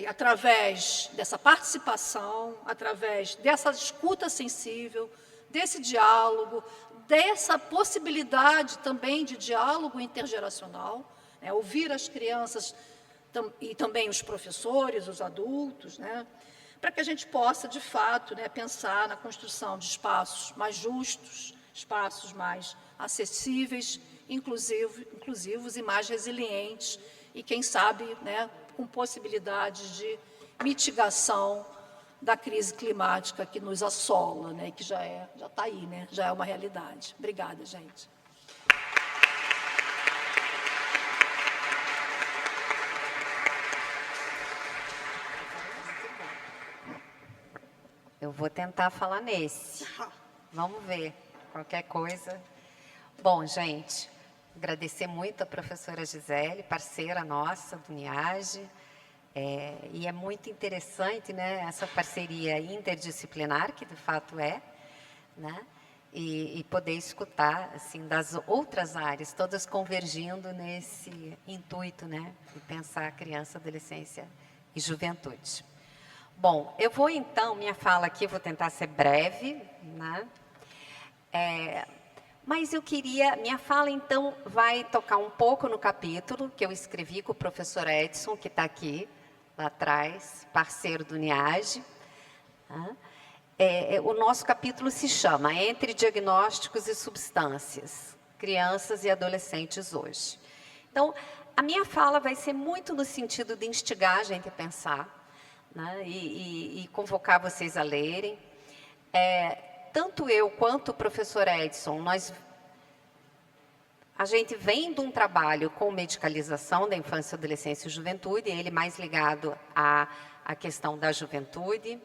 Através dessa participação, através dessa escuta sensível, desse diálogo, dessa possibilidade também de diálogo intergeracional, ouvir as crianças e também os professores, os adultos, né, para que a gente possa, de fato, pensar na construção de espaços mais justos, espaços mais acessíveis, inclusivos e mais resilientes, e, quem sabe, com possibilidades de mitigação da crise climática que nos assola, né, que já está aí, né, já é uma realidade. Obrigada, gente. Eu vou tentar falar nesse. Vamos ver. Qualquer coisa. Bom, gente, agradecer muito a professora Gisele, parceira nossa do NIAGE. E é muito interessante, né, essa parceria interdisciplinar, que de fato né, e poder escutar assim, das outras áreas, todas convergindo nesse intuito, né, de pensar a criança, adolescência e juventude. Bom, eu vou então, minha fala aqui, vou tentar ser breve, né? Mas eu queria, minha fala então vai tocar um pouco no capítulo que eu escrevi com o professor Edson, que está aqui, lá atrás, parceiro do NIAGE. O nosso capítulo se chama Entre Diagnósticos e Substâncias, Crianças e Adolescentes Hoje. Então, a minha fala vai ser muito no sentido de instigar a gente a pensar, né, e convocar vocês a lerem. Tanto eu quanto o professor Edson, a gente vem de um trabalho com medicalização da infância, adolescência e juventude, ele mais ligado à questão da juventude.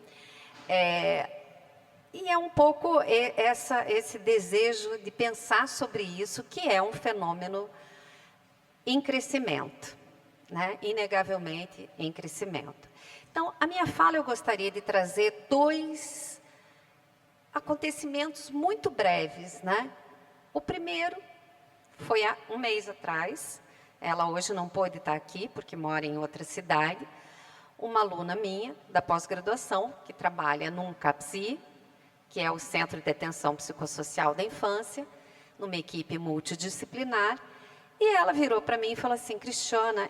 E é um pouco esse desejo de pensar sobre isso, que é um fenômeno em crescimento, né? Inegavelmente em crescimento. Então, a minha fala eu gostaria de trazer 2 acontecimentos muito breves, né? O primeiro foi há um mês atrás, ela hoje não pôde estar aqui, porque mora em outra cidade, uma aluna minha, da pós-graduação, que trabalha num CAPSI, que é o Centro de Atenção Psicossocial da Infância, numa equipe multidisciplinar, e ela virou para mim e falou assim: Cristiana,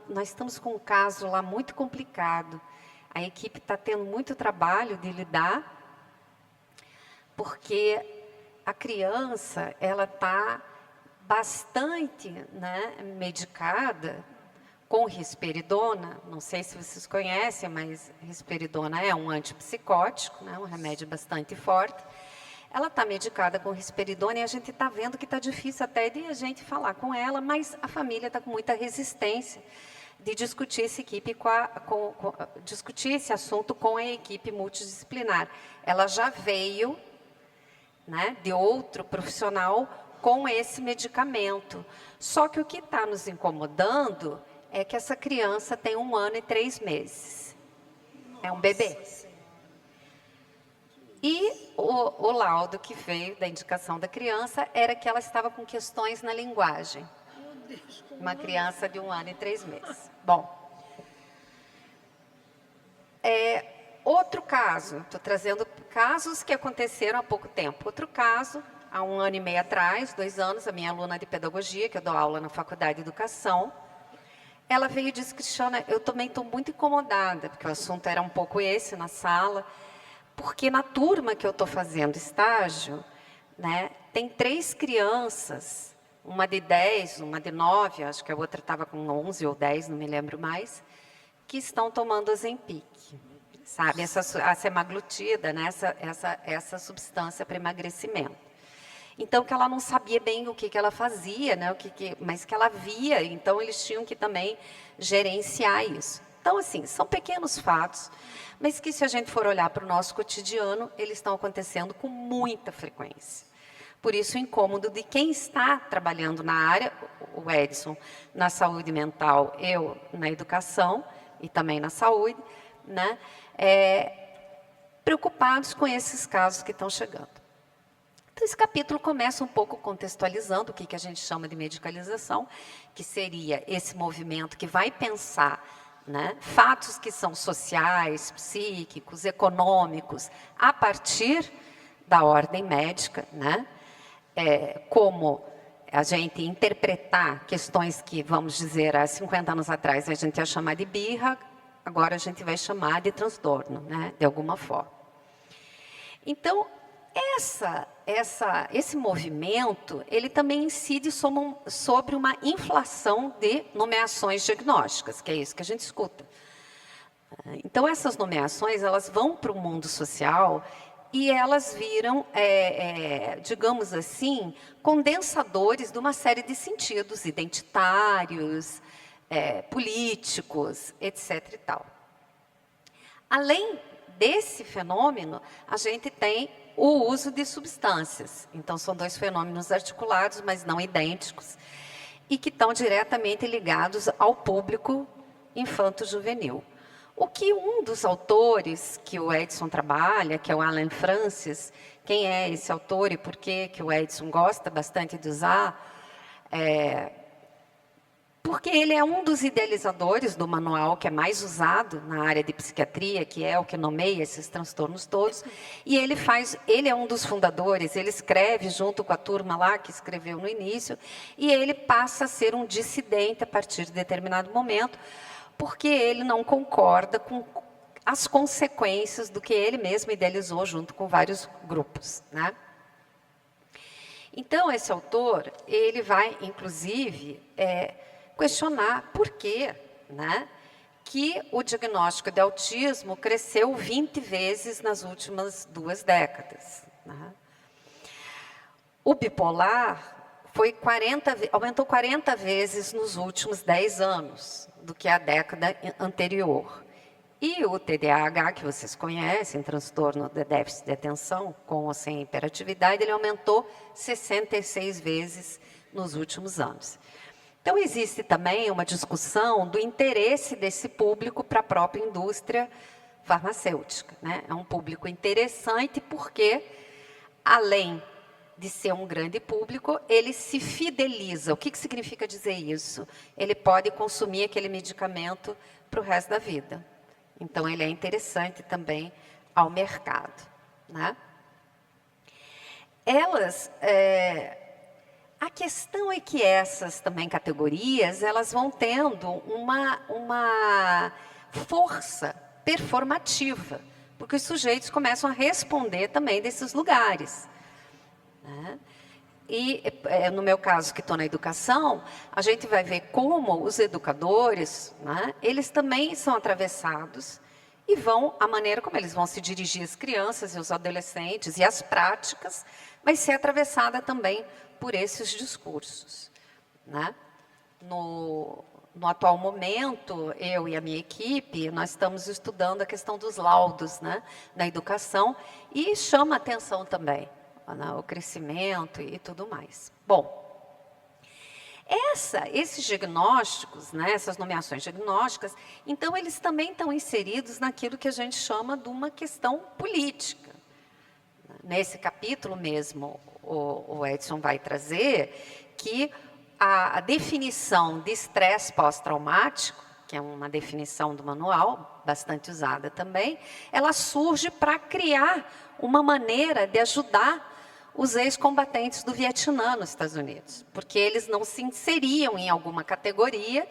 nós estamos com um caso lá muito complicado, a equipe está tendo muito trabalho de lidar, porque a criança ela está bastante, né, medicada com risperidona. Não sei se vocês conhecem, mas risperidona é um antipsicótico, né, um remédio bastante forte. Ela está medicada com risperidona e a gente está vendo que está difícil até de a gente falar com ela, mas a família está com muita resistência de discutir discutir esse assunto com a equipe multidisciplinar. Ela já veio, né, de outro profissional com esse medicamento. Só que o que está nos incomodando é que essa criança tem 1 ano e 3 meses. É um bebê. E o laudo que veio da indicação da criança era que ela estava com questões na linguagem. Uma criança de 1 ano e 3 meses. Bom, outro caso, estou trazendo casos que aconteceram há pouco tempo. Outro caso, há 1 ano e meio atrás, 2 anos, a minha aluna de pedagogia, que eu dou aula na Faculdade de Educação, ela veio e disse: Cristiana, eu também estou muito incomodada, porque o assunto era um pouco esse na sala, porque na turma que eu estou fazendo estágio, né, tem 3 crianças, uma de 10, uma de 9, acho que a outra estava com 11 ou 10, não me lembro mais, que estão tomando Ozempic, sabe? A semaglutida, né? essa substância para emagrecimento. Então, que ela não sabia bem o que ela fazia, né? Mas que ela via, então eles tinham que também gerenciar isso. Então, assim, são pequenos fatos, mas que se a gente for olhar para o nosso cotidiano, eles estão acontecendo com muita frequência. Por isso, o incômodo de quem está trabalhando na área, o Edson na saúde mental, eu na educação e também na saúde, né? Preocupados com esses casos que estão chegando. Então, esse capítulo começa um pouco contextualizando o que a gente chama de medicalização, que seria esse movimento que vai pensar, né, fatos que são sociais, psíquicos, econômicos, a partir da ordem médica, né? Como a gente interpretar questões que, vamos dizer, há 50 anos atrás a gente ia chamar de birra, agora a gente vai chamar de transtorno, né, de alguma forma. Então, esse movimento, ele também incide sobre uma inflação de nomeações diagnósticas, que é isso que a gente escuta. Então, essas nomeações, elas vão para o mundo social e elas viram, digamos assim, condensadores de uma série de sentidos identitários, políticos, etc. e tal. Além desse fenômeno, a gente tem o uso de substâncias. Então, são 2 fenômenos articulados, mas não idênticos, e que estão diretamente ligados ao público infanto-juvenil. O que um dos autores que o Edson trabalha, que é o Alan Francis, quem é esse autor e por que o Edson gosta bastante de usar, porque ele é um dos idealizadores do manual que é mais usado na área de psiquiatria, que é o que nomeia esses transtornos todos, e ele é um dos fundadores, ele escreve junto com a turma lá que escreveu no início, e ele passa a ser um dissidente a partir de determinado momento, porque ele não concorda com as consequências do que ele mesmo idealizou junto com vários grupos, né? Então, esse autor, ele vai, inclusive, questionar por que, né, que o diagnóstico de autismo cresceu 20 vezes nas últimas 2 décadas. Né? O bipolar aumentou 40 vezes nos últimos 10 anos do que a década anterior. E o TDAH, que vocês conhecem, transtorno de déficit de atenção, com ou sem hiperatividade, ele aumentou 66 vezes nos últimos anos. Então, existe também uma discussão do interesse desse público para a própria indústria farmacêutica, né? É um público interessante porque, além de ser um grande público, ele se fideliza. O que significa dizer isso? Ele pode consumir aquele medicamento para o resto da vida. Então, ele é interessante também ao mercado, né? A questão é que essas também categorias, elas vão tendo uma força performativa, porque os sujeitos começam a responder também desses lugares. Né? E, no meu caso, que estou na educação, a gente vai ver como os educadores, né, eles também são atravessados e a maneira como eles vão se dirigir às crianças e aos adolescentes e as práticas vai ser atravessada também por esses discursos. Né? No atual momento, eu e a minha equipe, nós estamos estudando a questão dos laudos, né, na educação e chama atenção também, né, o crescimento e tudo mais. Bom, esses diagnósticos, né, essas nomeações diagnósticas, então eles também estão inseridos naquilo que a gente chama de uma questão política. Nesse capítulo mesmo, o Edson vai trazer que a definição de estresse pós-traumático, que é uma definição do manual, bastante usada também, ela surge para criar uma maneira de ajudar os ex-combatentes do Vietnã nos Estados Unidos, porque eles não se inseriam em alguma categoria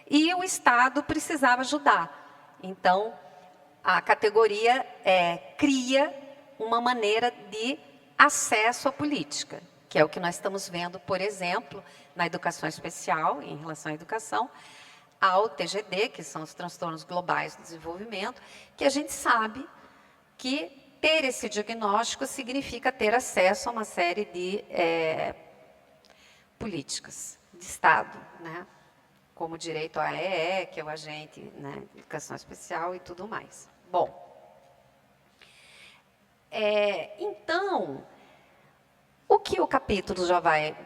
e o Estado precisava ajudar. Então, a categoria cria uma maneira de acesso à política, que é o que nós estamos vendo, por exemplo, na educação especial, em relação à educação, ao TGD, que são os transtornos globais do desenvolvimento, que a gente sabe que ter esse diagnóstico significa ter acesso a uma série de políticas de Estado, né? Como direito à AEE, que é o agente, né, de educação especial e tudo mais. Bom, então, o que o capítulo já vai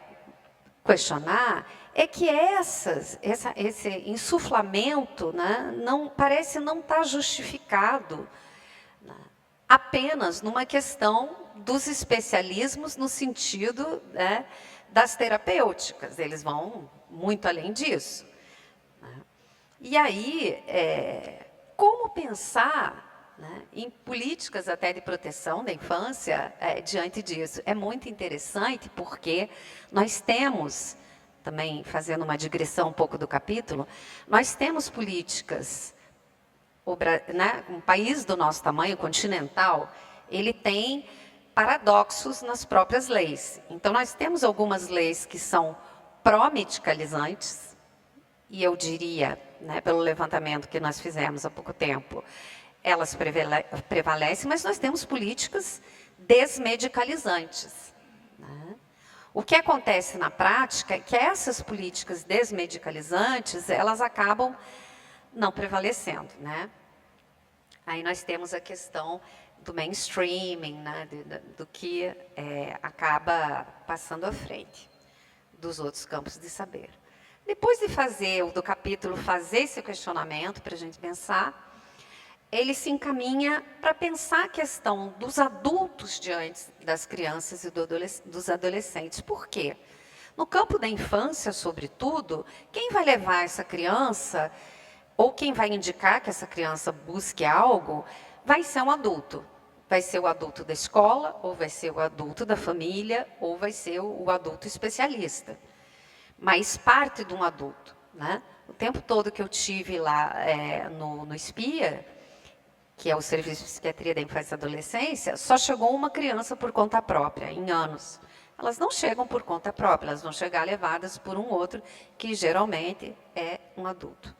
questionar é que esse insuflamento, né, parece não estar justificado, né, apenas numa questão dos especialismos no sentido, né, das terapêuticas. Eles vão muito além disso, né? E aí, como pensar, né, em políticas até de proteção da infância diante disso? É muito interessante porque nós temos, também fazendo uma digressão um pouco do capítulo, nós temos políticas. Um país do nosso tamanho, continental, ele tem paradoxos nas próprias leis. Então, nós temos algumas leis que são pró-medicalizantes, e eu diria, né, pelo levantamento que nós fizemos há pouco tempo, elas prevalecem, mas nós temos políticas desmedicalizantes, né? O que acontece na prática é que essas políticas desmedicalizantes, elas acabam não prevalecendo, né? Aí nós temos a questão do mainstreaming, né, do que acaba passando à frente dos outros campos de saber. Depois do capítulo fazer esse questionamento para a gente pensar, ele se encaminha para pensar a questão dos adultos diante das crianças e dos adolescentes. Por quê? No campo da infância, sobretudo, quem vai levar essa criança, ou quem vai indicar que essa criança busque algo, vai ser um adulto. Vai ser o adulto da escola, ou vai ser o adulto da família, ou vai ser o adulto especialista. Mas parte de um adulto, né? O tempo todo que eu tive lá no SPIA, que é o Serviço de Psiquiatria da Infância e Adolescência, só chegou uma criança por conta própria, em anos. Elas não chegam por conta própria, elas vão chegar levadas por um outro, que geralmente é um adulto.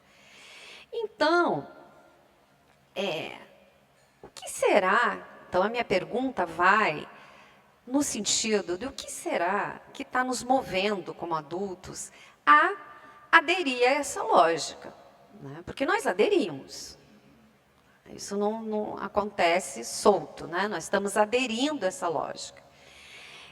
Então, o que será? Então, a minha pergunta vai no sentido de o que será que está nos movendo como adultos a aderir a essa lógica, né? Porque nós aderimos. Isso não acontece solto, né? Nós estamos aderindo a essa lógica.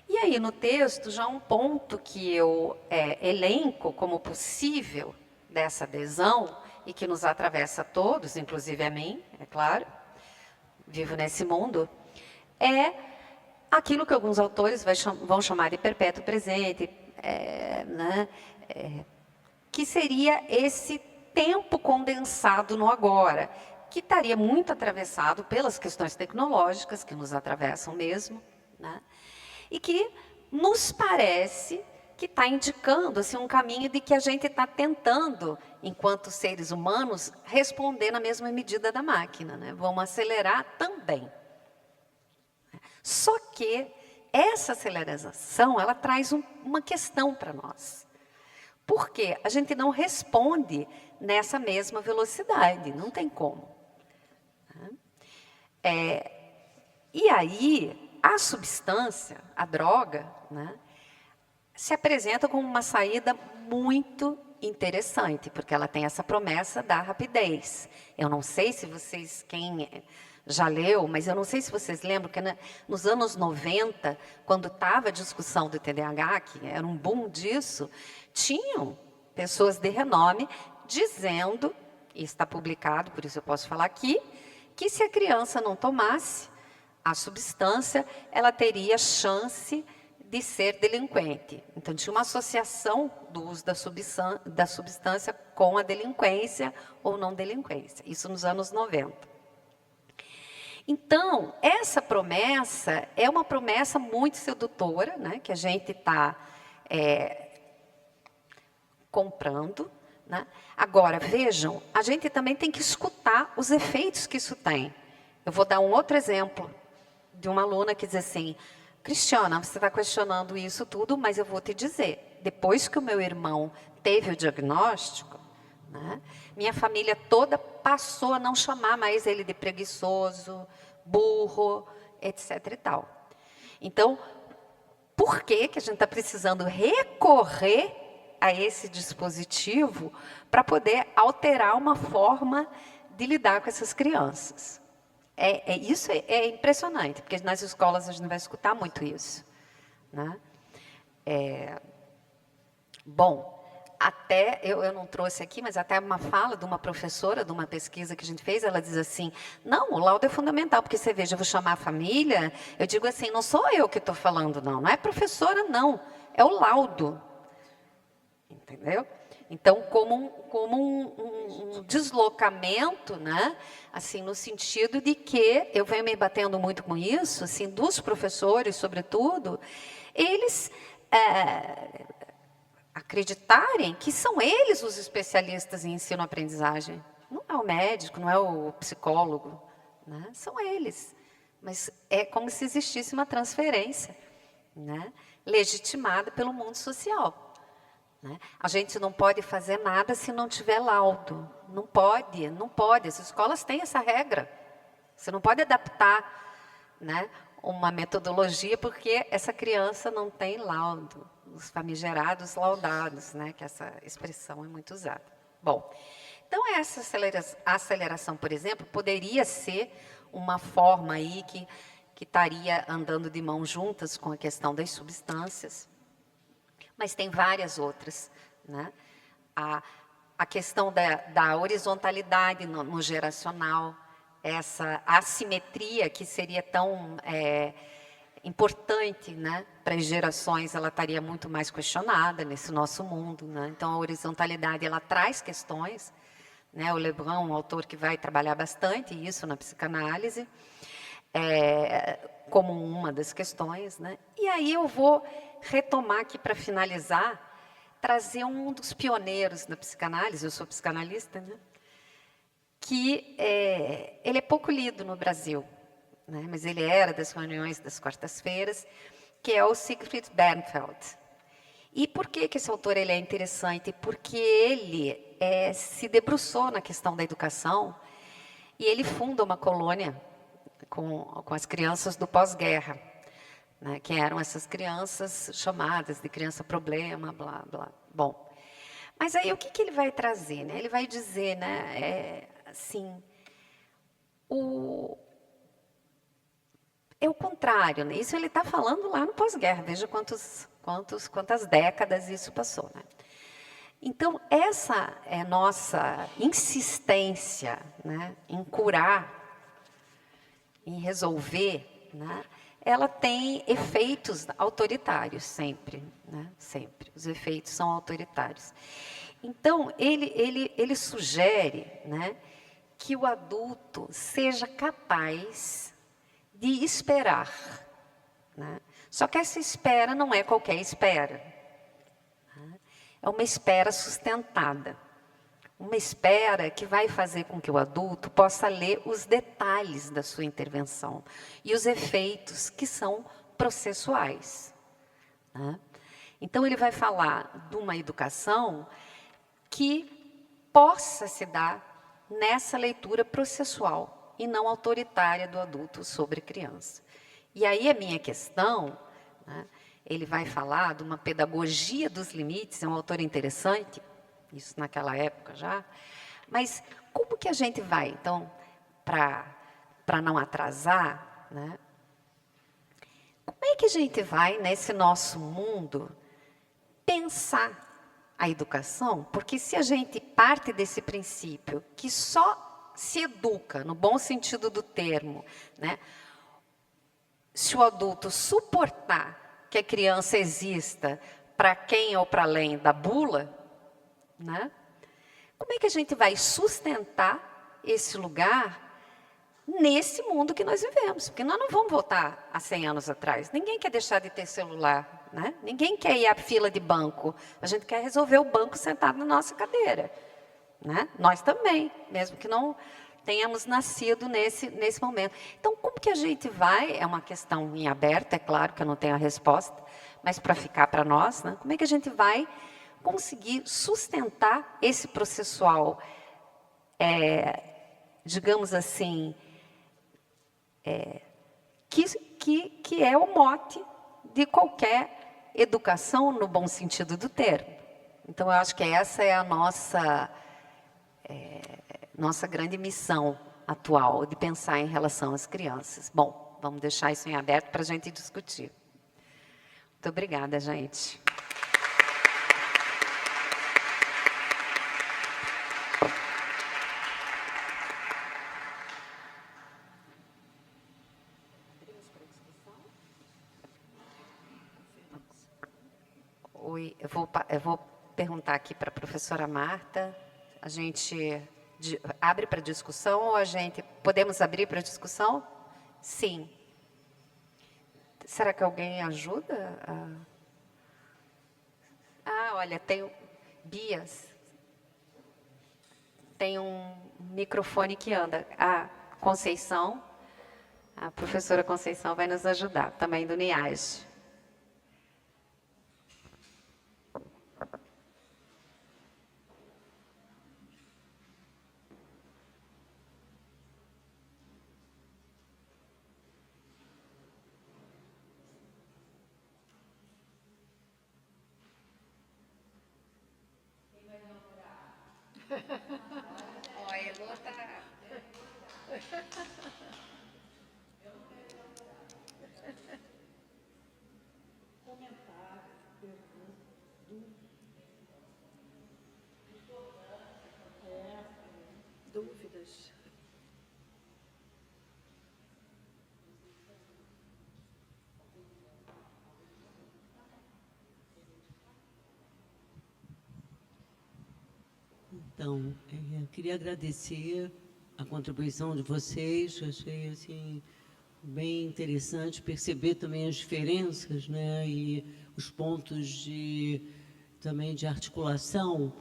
E aí, no texto, já um ponto que eu elenco como possível dessa adesão, e que nos atravessa a todos, inclusive a mim, é claro, vivo nesse mundo, é aquilo que alguns autores vão chamar de perpétuo presente, né? Que seria esse tempo condensado no agora, que estaria muito atravessado pelas questões tecnológicas, que nos atravessam mesmo, né? E que nos parece que está indicando assim, um caminho de que a gente está tentando, enquanto seres humanos, responder na mesma medida da máquina, né? Vamos acelerar também. Só que essa aceleração, ela traz uma questão para nós. Por quê? A gente não responde nessa mesma velocidade, não tem como. E aí, a substância, a droga, né, se apresenta como uma saída muito interessante, porque ela tem essa promessa da rapidez. Eu não sei se vocês, quem já leu, mas eu não sei se vocês lembram que nos anos 90, quando estava a discussão do TDAH, que era um boom disso, tinham pessoas de renome dizendo, e está publicado, por isso eu posso falar aqui, que se a criança não tomasse a substância, ela teria chance de ser delinquente. Então, tinha uma associação do uso da substância com a delinquência ou não delinquência. Isso nos anos 90. Então, essa promessa é uma promessa muito sedutora, né, que a gente está comprando. Né? Agora, vejam, a gente também tem que escutar os efeitos que isso tem. Eu vou dar um outro exemplo de uma aluna que diz assim, Cristiana, você está questionando isso tudo, mas eu vou te dizer, depois que o meu irmão teve o diagnóstico, né, minha família toda passou a não chamar mais ele de preguiçoso, burro, etc. e tal. Então, por que a gente está precisando recorrer a esse dispositivo para poder alterar uma forma de lidar com essas crianças? Isso é impressionante, porque nas escolas a gente vai escutar muito isso. Né? Bom, até, eu não trouxe aqui, mas até uma fala de uma professora, de uma pesquisa que a gente fez, ela diz assim, não, o laudo é fundamental, porque você veja, eu vou chamar a família, eu digo assim, não sou eu que estou falando, não é professora, não, é o laudo. Entendeu? Então, como um deslocamento, né? Assim, no sentido de que, eu venho me batendo muito com isso, assim, dos professores, sobretudo, eles acreditarem que são eles os especialistas em ensino-aprendizagem. Não é o médico, não é o psicólogo, né? São eles. Mas é como se existisse uma transferência, né? Legitimada pelo mundo social. Né? A gente não pode fazer nada se não tiver laudo. Não pode, não pode. As escolas têm essa regra. Você não pode adaptar, né, uma metodologia porque essa criança não tem laudo. Os famigerados laudados, né, que essa expressão é muito usada. Bom, então essa aceleração, por exemplo, poderia ser uma forma aí que estaria andando de mãos juntas com a questão das substâncias. Mas tem várias outras. Né? A questão da horizontalidade no geracional, essa assimetria que seria tão importante, né, para as gerações, ela estaria muito mais questionada nesse nosso mundo. Né? Então, a horizontalidade ela traz questões. Né? O Lebrun, um autor que vai trabalhar bastante isso na psicanálise, como uma das questões. Né? E aí eu vou retomar aqui para finalizar, trazer um dos pioneiros da psicanálise, eu sou psicanalista, né? Que ele é pouco lido no Brasil, né? Mas ele era das reuniões das quartas-feiras, que é o Siegfried Bernfeld. E por que esse autor ele é interessante? Porque ele se debruçou na questão da educação e ele funda uma colônia com as crianças do pós-guerra. Né, que eram essas crianças chamadas de criança-problema, blá, blá. Bom, mas aí o que ele vai trazer? Né? Ele vai dizer, né, assim, é o contrário. Né? Isso ele está falando lá no pós-guerra, veja quantas décadas isso passou. Né? Então, essa é nossa insistência, né, em curar, em resolver, né, ela tem efeitos autoritários sempre, né? Sempre. Os efeitos são autoritários. Então, ele sugere, né, que o adulto seja capaz de esperar. Né? Só que essa espera não é qualquer espera. Né? É uma espera sustentada. Uma espera que vai fazer com que o adulto possa ler os detalhes da sua intervenção e os efeitos que são processuais. Né? Então, ele vai falar de uma educação que possa se dar nessa leitura processual e não autoritária do adulto sobre a criança. E aí a minha questão, né, ele vai falar de uma pedagogia dos limites, é um autor interessante, isso naquela época já, mas como que a gente vai, então, para não atrasar, né? Como é que a gente vai, nesse nosso mundo, pensar a educação? Porque se a gente parte desse princípio que só se educa, no bom sentido do termo, né? Se o adulto suportar que a criança exista para quem ou para além da bula, né? Como é que a gente vai sustentar esse lugar nesse mundo que nós vivemos? Porque nós não vamos voltar a 100 anos atrás. Ninguém quer deixar de ter celular, né? Ninguém quer ir à fila de banco. A gente quer resolver o banco sentado na nossa cadeira, né? Nós também, mesmo que não tenhamos nascido nesse momento. Então, como que a gente vai? É uma questão em aberto, é claro que eu não tenho a resposta, mas para ficar para nós, né? Como é que a gente vai conseguir sustentar esse processual, digamos assim, que é o mote de qualquer educação no bom sentido do termo. Então, eu acho que essa é a nossa grande missão atual, de pensar em relação às crianças. Bom, vamos deixar isso em aberto para a gente discutir. Muito obrigada, gente. Oi, eu vou perguntar aqui para a professora Marta. A gente abre para discussão ou a gente... Podemos abrir para discussão? Sim. Será que alguém ajuda? Olha, tem... Bias. Tem um microfone que anda. A Conceição, a professora Conceição vai nos ajudar, também do NIAGE. Ó, a Elô tá... Dúvidas? Então, queria agradecer a contribuição de vocês. Achei assim bem interessante perceber também as diferenças, né, e os pontos também de articulação.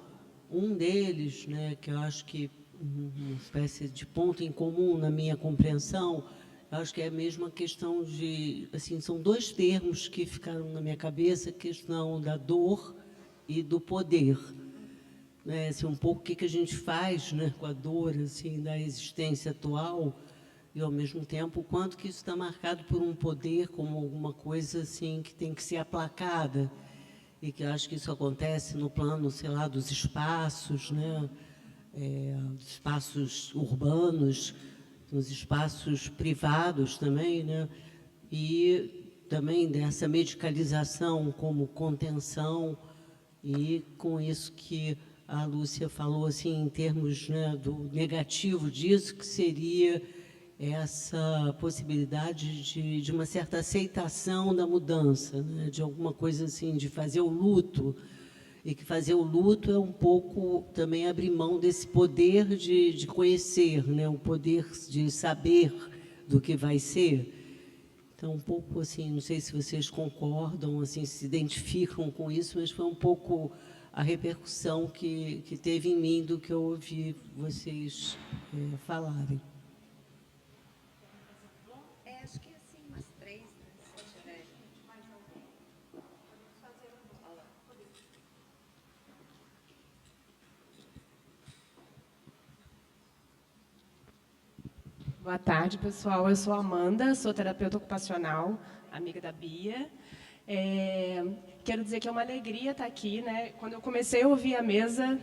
Um deles, né, que eu acho que uma espécie de ponto em comum na minha compreensão, eu acho que é a mesma questão de, assim, são dois termos que ficaram na minha cabeça, a questão da dor e do poder. Né, assim, um pouco o que a gente faz, né, com a dor assim, da existência atual, e, ao mesmo tempo, o quanto que isso está marcado por um poder como alguma coisa assim, que tem que ser aplacada, e que eu acho que isso acontece no plano, sei lá, dos espaços, né, espaços urbanos, nos espaços privados também, né, e também dessa medicalização como contenção, e com isso que a Lúcia falou, assim, em termos, né, do negativo disso, que seria essa possibilidade de uma certa aceitação da mudança, né, de alguma coisa assim, de fazer o luto, e que fazer o luto é um pouco também abrir mão desse poder de conhecer, né, o poder de saber do que vai ser. Então, um pouco assim, não sei se vocês concordam, assim, se identificam com isso, mas foi um pouco a repercussão que teve em mim do que eu ouvi vocês falarem. Acho que assim, umas 3, né, se tiver. Boa tarde, pessoal. Eu sou a Amanda, sou terapeuta ocupacional, amiga da Bia. Quero dizer que é uma alegria estar aqui, né? Quando eu comecei a ouvir a mesa,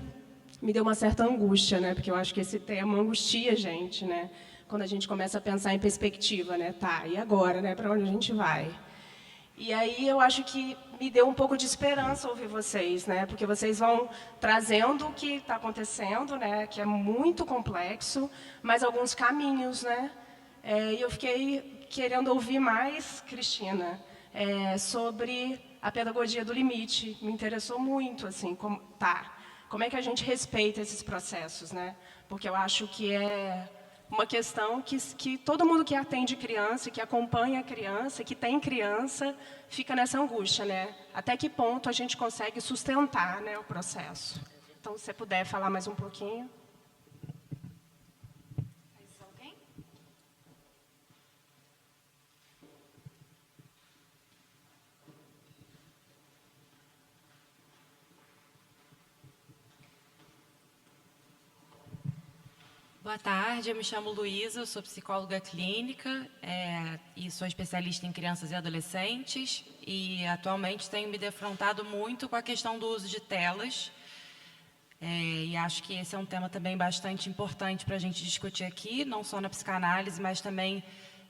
me deu uma certa angústia, né? Porque eu acho que esse tema angustia a gente, né? Quando a gente começa a pensar em perspectiva, né? Tá, e agora, né? Para onde a gente vai? E aí eu acho que me deu um pouco de esperança ouvir vocês, né? Porque vocês vão trazendo o que está acontecendo, né? Que é muito complexo, mas alguns caminhos, né? E eu fiquei querendo ouvir mais, Cristina. sobre a pedagogia do limite. Me interessou muito, assim, como é que a gente respeita esses processos, né? Porque eu acho que é uma questão que todo mundo que atende criança, que acompanha a criança, que tem criança, fica nessa angústia, né? Até que ponto a gente consegue sustentar, né, o processo? Então, se você puder falar mais um pouquinho. Boa tarde, eu me chamo Luísa, eu sou psicóloga clínica e sou especialista em crianças e adolescentes e atualmente tenho me defrontado muito com a questão do uso de telas e acho que esse é um tema também bastante importante para a gente discutir aqui, não só na psicanálise, mas também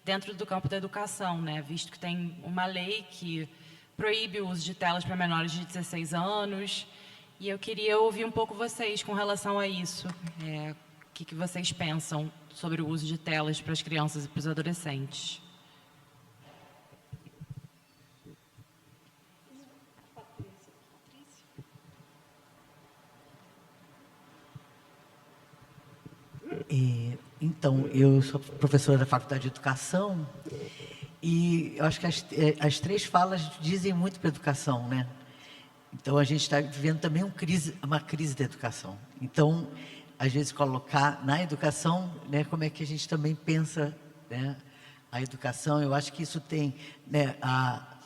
dentro do campo da educação, né? Visto que tem uma lei que proíbe o uso de telas para menores de 16 anos e eu queria ouvir um pouco vocês com relação a isso. O que vocês pensam sobre o uso de telas para as crianças e para os adolescentes? Então, eu sou professora da Faculdade de Educação e eu acho que as três falas dizem muito para a educação, né? Então, a gente está vivendo também uma crise da educação. Então, às vezes, colocar na educação, né, como é que a gente também pensa, né, a educação. Eu acho que isso tem, né, a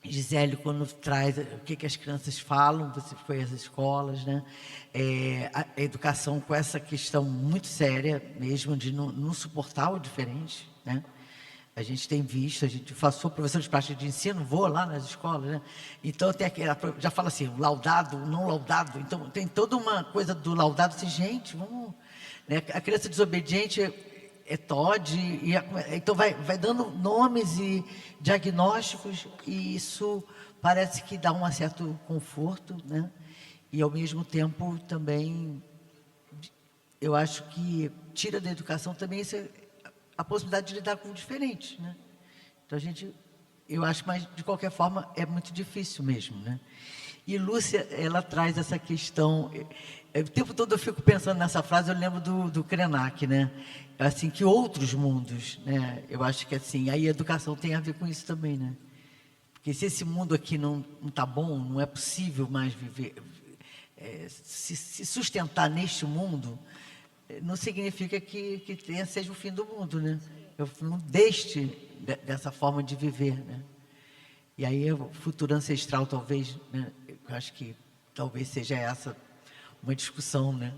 Gisele, quando traz o que as crianças falam, você foi às escolas, né, a educação com essa questão muito séria mesmo, de não suportar o diferente, né. A gente tem visto, sou professor de prática de ensino, vou lá nas escolas, né? Então, já fala assim, laudado, não laudado. Então, tem toda uma coisa do laudado, assim, gente, vamos... Né? A criança desobediente é TOD, então vai dando nomes e diagnósticos, e isso parece que dá um certo conforto, né? E, ao mesmo tempo, também, eu acho que tira da educação também a possibilidade de lidar com o diferente, né? Então, eu acho, mas, de qualquer forma, é muito difícil mesmo, né? E Lúcia, ela traz essa questão... O tempo todo eu fico pensando nessa frase, eu lembro do Krenak, né? Assim, que outros mundos, né? Eu acho que, assim, aí a educação tem a ver com isso também, né? Porque se esse mundo aqui não está bom, não é possível mais viver... se sustentar neste mundo... não significa que seja o fim do mundo, né? É o fim dessa forma de viver, né? E aí, o futuro ancestral, talvez, né? Eu acho que talvez seja essa uma discussão, né?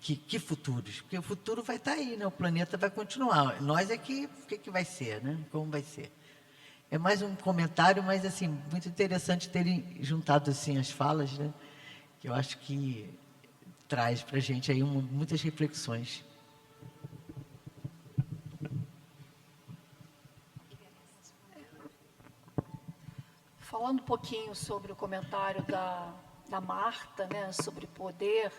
Que futuros? Porque o futuro vai estar aí, né? O planeta vai continuar. Nós o que vai ser, né? Como vai ser? É mais um comentário, mas, assim, muito interessante terem juntado, assim, as falas, né? Que eu acho que traz para a gente aí muitas reflexões. Falando um pouquinho sobre o comentário da Marta, né, sobre poder,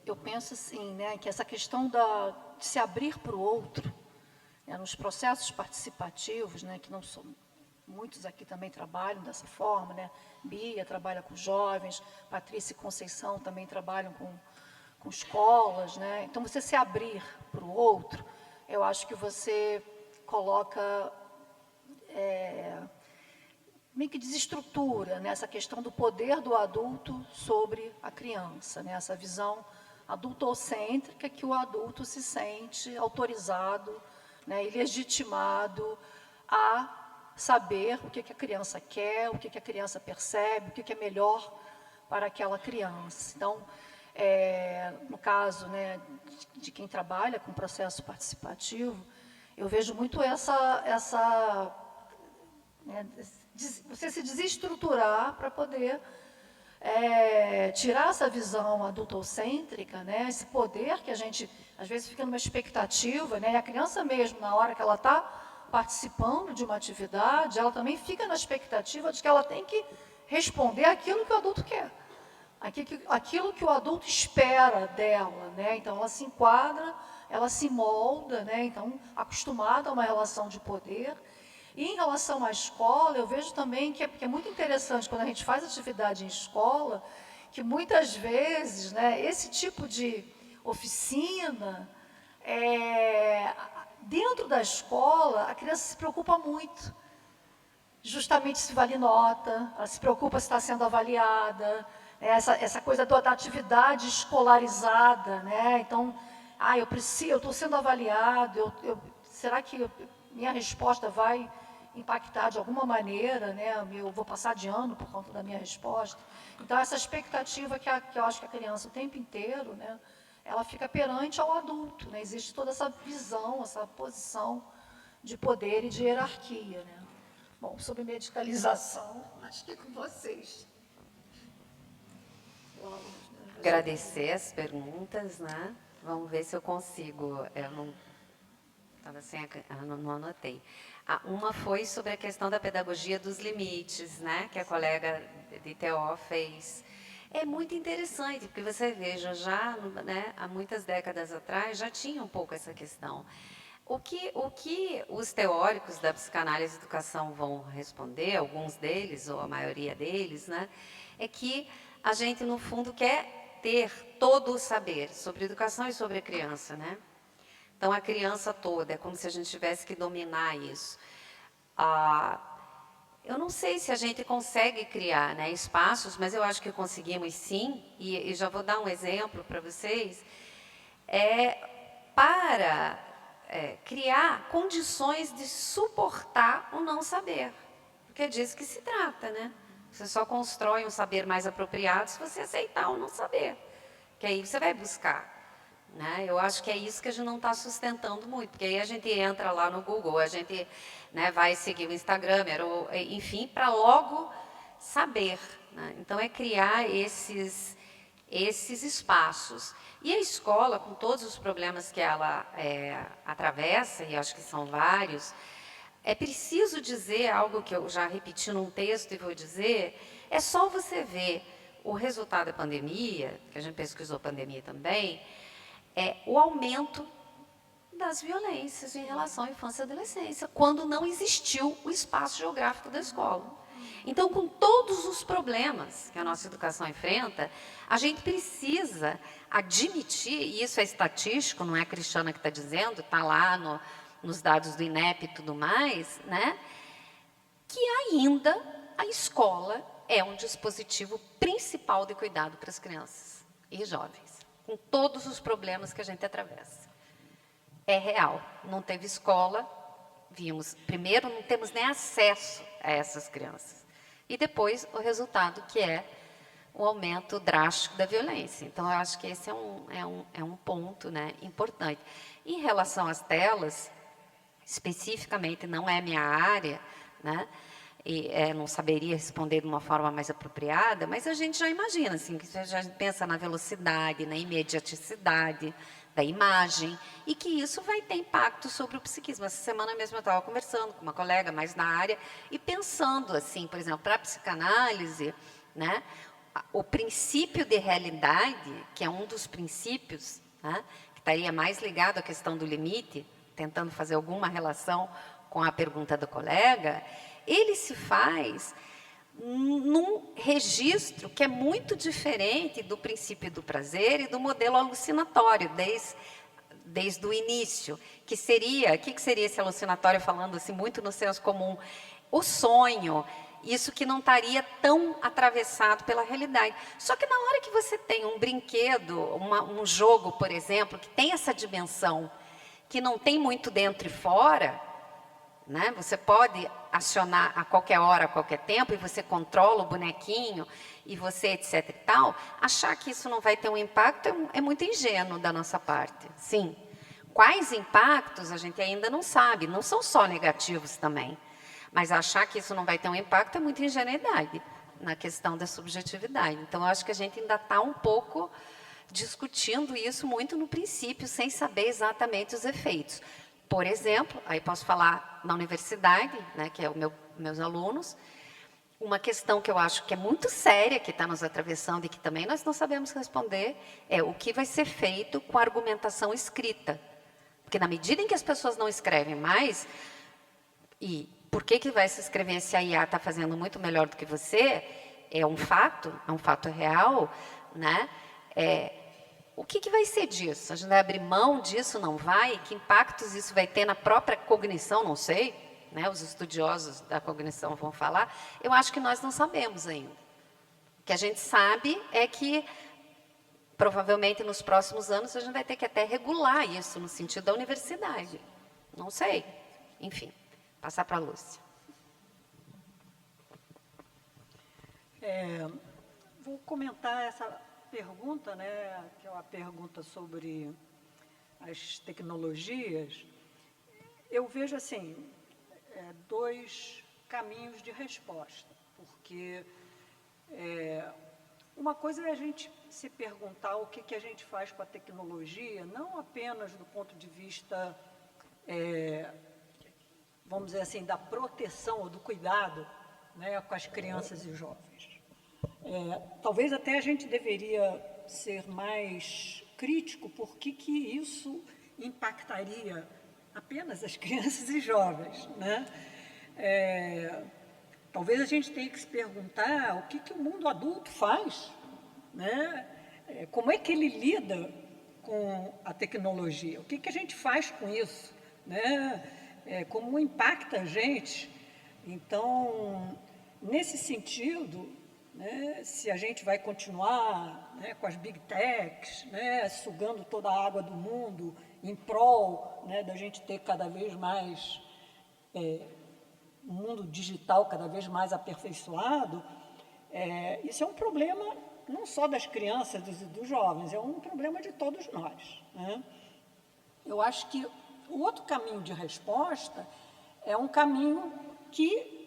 eu penso assim, né, que essa questão de se abrir para o outro, né, nos processos participativos, né, que não são... Muitos aqui também trabalham dessa forma, né? Bia trabalha com jovens, Patrícia e Conceição também trabalham com escolas, né? Então, você se abrir para o outro, eu acho que você coloca, meio que desestrutura, né, essa questão do poder do adulto sobre a criança, né? Essa visão adultocêntrica que o adulto se sente autorizado, né, e legitimado a saber o que a criança quer, o que a criança percebe, o que é melhor para aquela criança. Então, no caso, né, de quem trabalha com processo participativo, eu vejo muito né, você se desestruturar para poder tirar essa visão adultocêntrica, né, esse poder que a gente, às vezes, fica numa expectativa, né, e a criança mesmo, na hora que ela está participando de uma atividade, ela também fica na expectativa de que ela tem que responder aquilo que o adulto quer, aquilo que o adulto espera dela, né? Então, ela se enquadra, ela se molda, né? Então, acostumada a uma relação de poder, E em relação à escola, eu vejo também que é muito interessante quando a gente faz atividade em escola, que muitas vezes, né, esse tipo de oficina, dentro da escola, a criança se preocupa muito. Justamente se vale nota, ela se preocupa se está sendo avaliada, né, essa coisa da atividade escolarizada, né? Então, eu estou sendo avaliado, será que minha resposta vai impactar de alguma maneira, né? Eu vou passar de ano por conta da minha resposta. Então, essa expectativa que eu acho que a criança o tempo inteiro, né, ela fica perante ao adulto, né? Existe toda essa visão, essa posição de poder e de hierarquia, né? Bom, sobre medicalização, acho que é com vocês. Agradecer as perguntas, né? Vamos ver se eu consigo. Eu não estava sem, não anotei. Uma foi sobre a questão da pedagogia dos limites, né? Que a colega de TO fez. É muito interessante, porque você veja, já, né, há muitas décadas atrás, já tinha um pouco essa questão. O que os teóricos da psicanálise e educação vão responder, alguns deles, ou a maioria deles, né, é que a gente, no fundo, quer ter todo o saber sobre educação e sobre a criança, né? Então, a criança toda, é como se a gente tivesse que dominar isso. Eu não sei se a gente consegue criar, né, espaços, mas eu acho que conseguimos sim, e já vou dar um exemplo para vocês, para criar condições de suportar o não saber, porque é disso que se trata, né? Você só constrói um saber mais apropriado se você aceitar o não saber, que aí você vai buscar, né? Eu acho que é isso que a gente não está sustentando muito, porque aí a gente entra lá no Google, a gente, né, vai seguir o Instagram, enfim, para logo saber, né? Então, é criar esses espaços. E a escola, com todos os problemas que ela atravessa, e acho que são vários, é preciso dizer algo que eu já repeti num texto e vou dizer, é só você ver o resultado da pandemia, que a gente pesquisou pandemia também, o aumento das violências em relação à infância e adolescência, quando não existiu o espaço geográfico da escola. Então, com todos os problemas que a nossa educação enfrenta, a gente precisa admitir, e isso é estatístico, não é a Cristiana que está dizendo, está lá nos dados do INEP e tudo mais, né, que ainda a escola é um dispositivo principal de cuidado para as crianças e jovens, com todos os problemas que a gente atravessa. É real, não teve escola, primeiro, não temos nem acesso a essas crianças. E depois, o resultado, que é o aumento drástico da violência. Então, eu acho que esse é um ponto, né, importante. Em relação às telas, especificamente, não é minha área, né, e não saberia responder de uma forma mais apropriada, mas a gente já imagina, assim, que a gente pensa na velocidade, na imediaticidade da imagem, e que isso vai ter impacto sobre o psiquismo. Essa semana mesmo eu estava conversando com uma colega mais na área e pensando, assim, por exemplo, para a psicanálise, né, o princípio de realidade, que é um dos princípios, né, que estaria mais ligado à questão do limite, tentando fazer alguma relação com a pergunta do colega, ele se faz num registro que é muito diferente do princípio do prazer e do modelo alucinatório, desde o início, que seria, o que seria esse alucinatório, falando assim, muito no senso comum? O sonho, isso que não estaria tão atravessado pela realidade. Só que na hora que você tem um brinquedo, um jogo, por exemplo, que tem essa dimensão, que não tem muito dentro e fora, né? Você pode acionar a qualquer hora, a qualquer tempo, e você controla o bonequinho, e você, etc. e tal, achar que isso não vai ter um impacto é muito ingênuo da nossa parte. Sim. Quais impactos a gente ainda não sabe, não são só negativos também. Mas achar que isso não vai ter um impacto é muita ingenuidade na questão da subjetividade. Então, eu acho que a gente ainda está um pouco discutindo isso muito no princípio, sem saber exatamente os efeitos. Por exemplo, aí posso falar na universidade, né, que é meus alunos, uma questão que eu acho que é muito séria, que está nos atravessando e que também nós não sabemos responder, é o que vai ser feito com a argumentação escrita. Porque na medida em que as pessoas não escrevem mais, e por que vai se inscrever se a IA está fazendo muito melhor do que você? É um fato real, né? O que vai ser disso? A gente vai abrir mão disso, não vai? Que impactos isso vai ter na própria cognição? Não sei, né? Os estudiosos da cognição vão falar. Eu acho que nós não sabemos ainda. O que a gente sabe é que, provavelmente, nos próximos anos, a gente vai ter que até regular isso no sentido da universidade. Não sei. Enfim, passar para a Lúcia. Vou comentar essa pergunta, né, que é uma pergunta sobre as tecnologias. Eu vejo, assim, dois caminhos de resposta, porque uma coisa é a gente se perguntar o que a gente faz com a tecnologia, não apenas do ponto de vista, vamos dizer assim, da proteção ou do cuidado, né, com as crianças e jovens. Talvez até a gente deveria ser mais crítico por que isso impactaria apenas as crianças e jovens, né? Talvez a gente tenha que se perguntar o que o mundo adulto faz, né? Como é que ele lida com a tecnologia? O que a gente faz com isso, né? Como impacta a gente? Então, nesse sentido, né, se a gente vai continuar, né, com as big techs, né, sugando toda a água do mundo em prol, né, da gente ter cada vez mais um mundo digital cada vez mais aperfeiçoado, isso é um problema não só das crianças e dos jovens, é um problema de todos nós, né? Eu acho que o outro caminho de resposta é um caminho que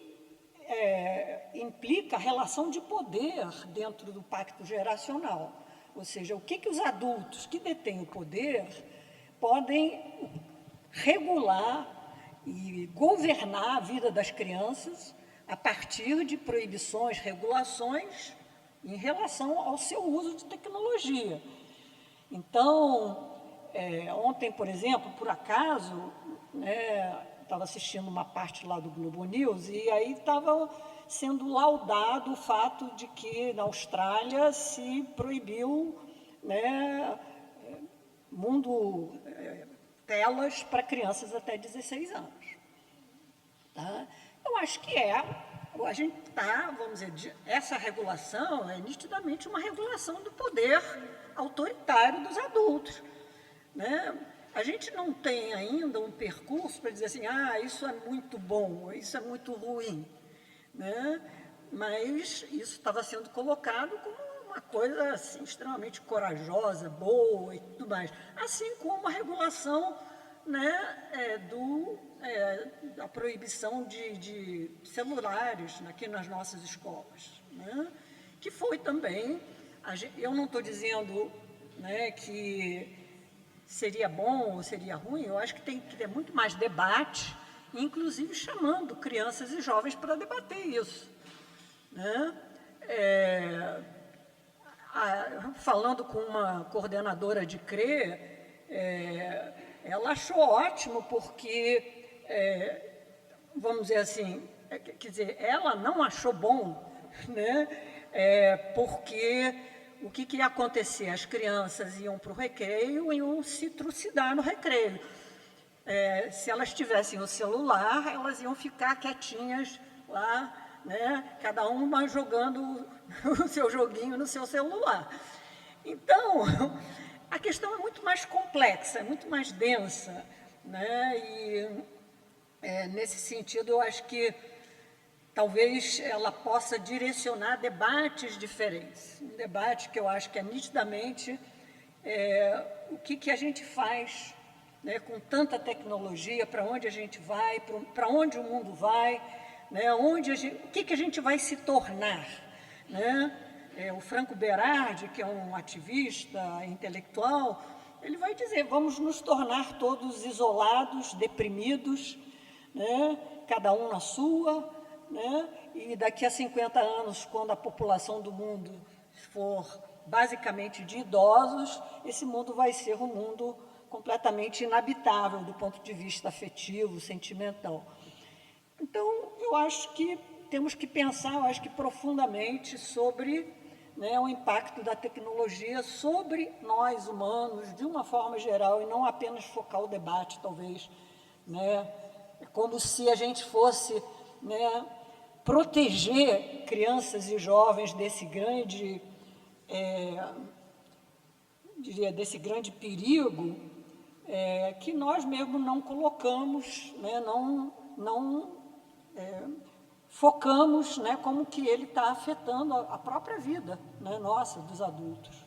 implica a relação de poder dentro do pacto geracional. Ou seja, o que os adultos que detêm o poder podem regular e governar a vida das crianças a partir de proibições, regulações em relação ao seu uso de tecnologia. Então, ontem, por exemplo, por acaso, né, estava assistindo uma parte lá do Globo News e aí estava sendo laudado o fato de que na Austrália se proibiu, né, telas para crianças até 16 anos. Tá? Eu acho que a gente está, vamos dizer, essa regulação é nitidamente uma regulação do poder autoritário dos adultos, né? A gente não tem ainda um percurso para dizer assim, isso é muito bom, isso é muito ruim, né? Mas isso estava sendo colocado como uma coisa assim, extremamente corajosa, boa e tudo mais. Assim como a regulação, né, da proibição de celulares aqui nas nossas escolas, né? Que foi também, eu não estou dizendo, né, que seria bom ou seria ruim, eu acho que tem que ter muito mais debate, inclusive chamando crianças e jovens para debater isso, né? Falando com uma coordenadora de CRE, ela achou ótimo porque, vamos dizer assim, quer dizer, ela não achou bom, né? Porque o que ia acontecer? As crianças iam para o recreio e iam se trucidar no recreio. Se elas tivessem o celular, elas iam ficar quietinhas lá, né? Cada uma jogando o seu joguinho no seu celular. Então, a questão é muito mais complexa, é muito mais densa, né? E, nesse sentido, eu acho que talvez ela possa direcionar debates diferentes. Um debate que eu acho que é nitidamente o que a gente faz, né, com tanta tecnologia, para onde a gente vai, para onde o mundo vai, né, o que a gente vai se tornar, né? O Franco Berardi, que é um ativista intelectual, ele vai dizer, vamos nos tornar todos isolados, deprimidos, né, cada um na sua, né, e daqui a 50 anos, quando a população do mundo for basicamente de idosos, esse mundo vai ser um mundo completamente inabitável do ponto de vista afetivo, sentimental. Então, eu acho que temos que pensar, eu acho que profundamente sobre, né, o impacto da tecnologia sobre nós humanos, de uma forma geral, e não apenas focar o debate, talvez, né, como se a gente fosse, né, proteger crianças e jovens desse grande, desse grande perigo, que nós mesmos não colocamos, né, não focamos, né, como que ele está afetando a própria vida, né, nossa, dos adultos.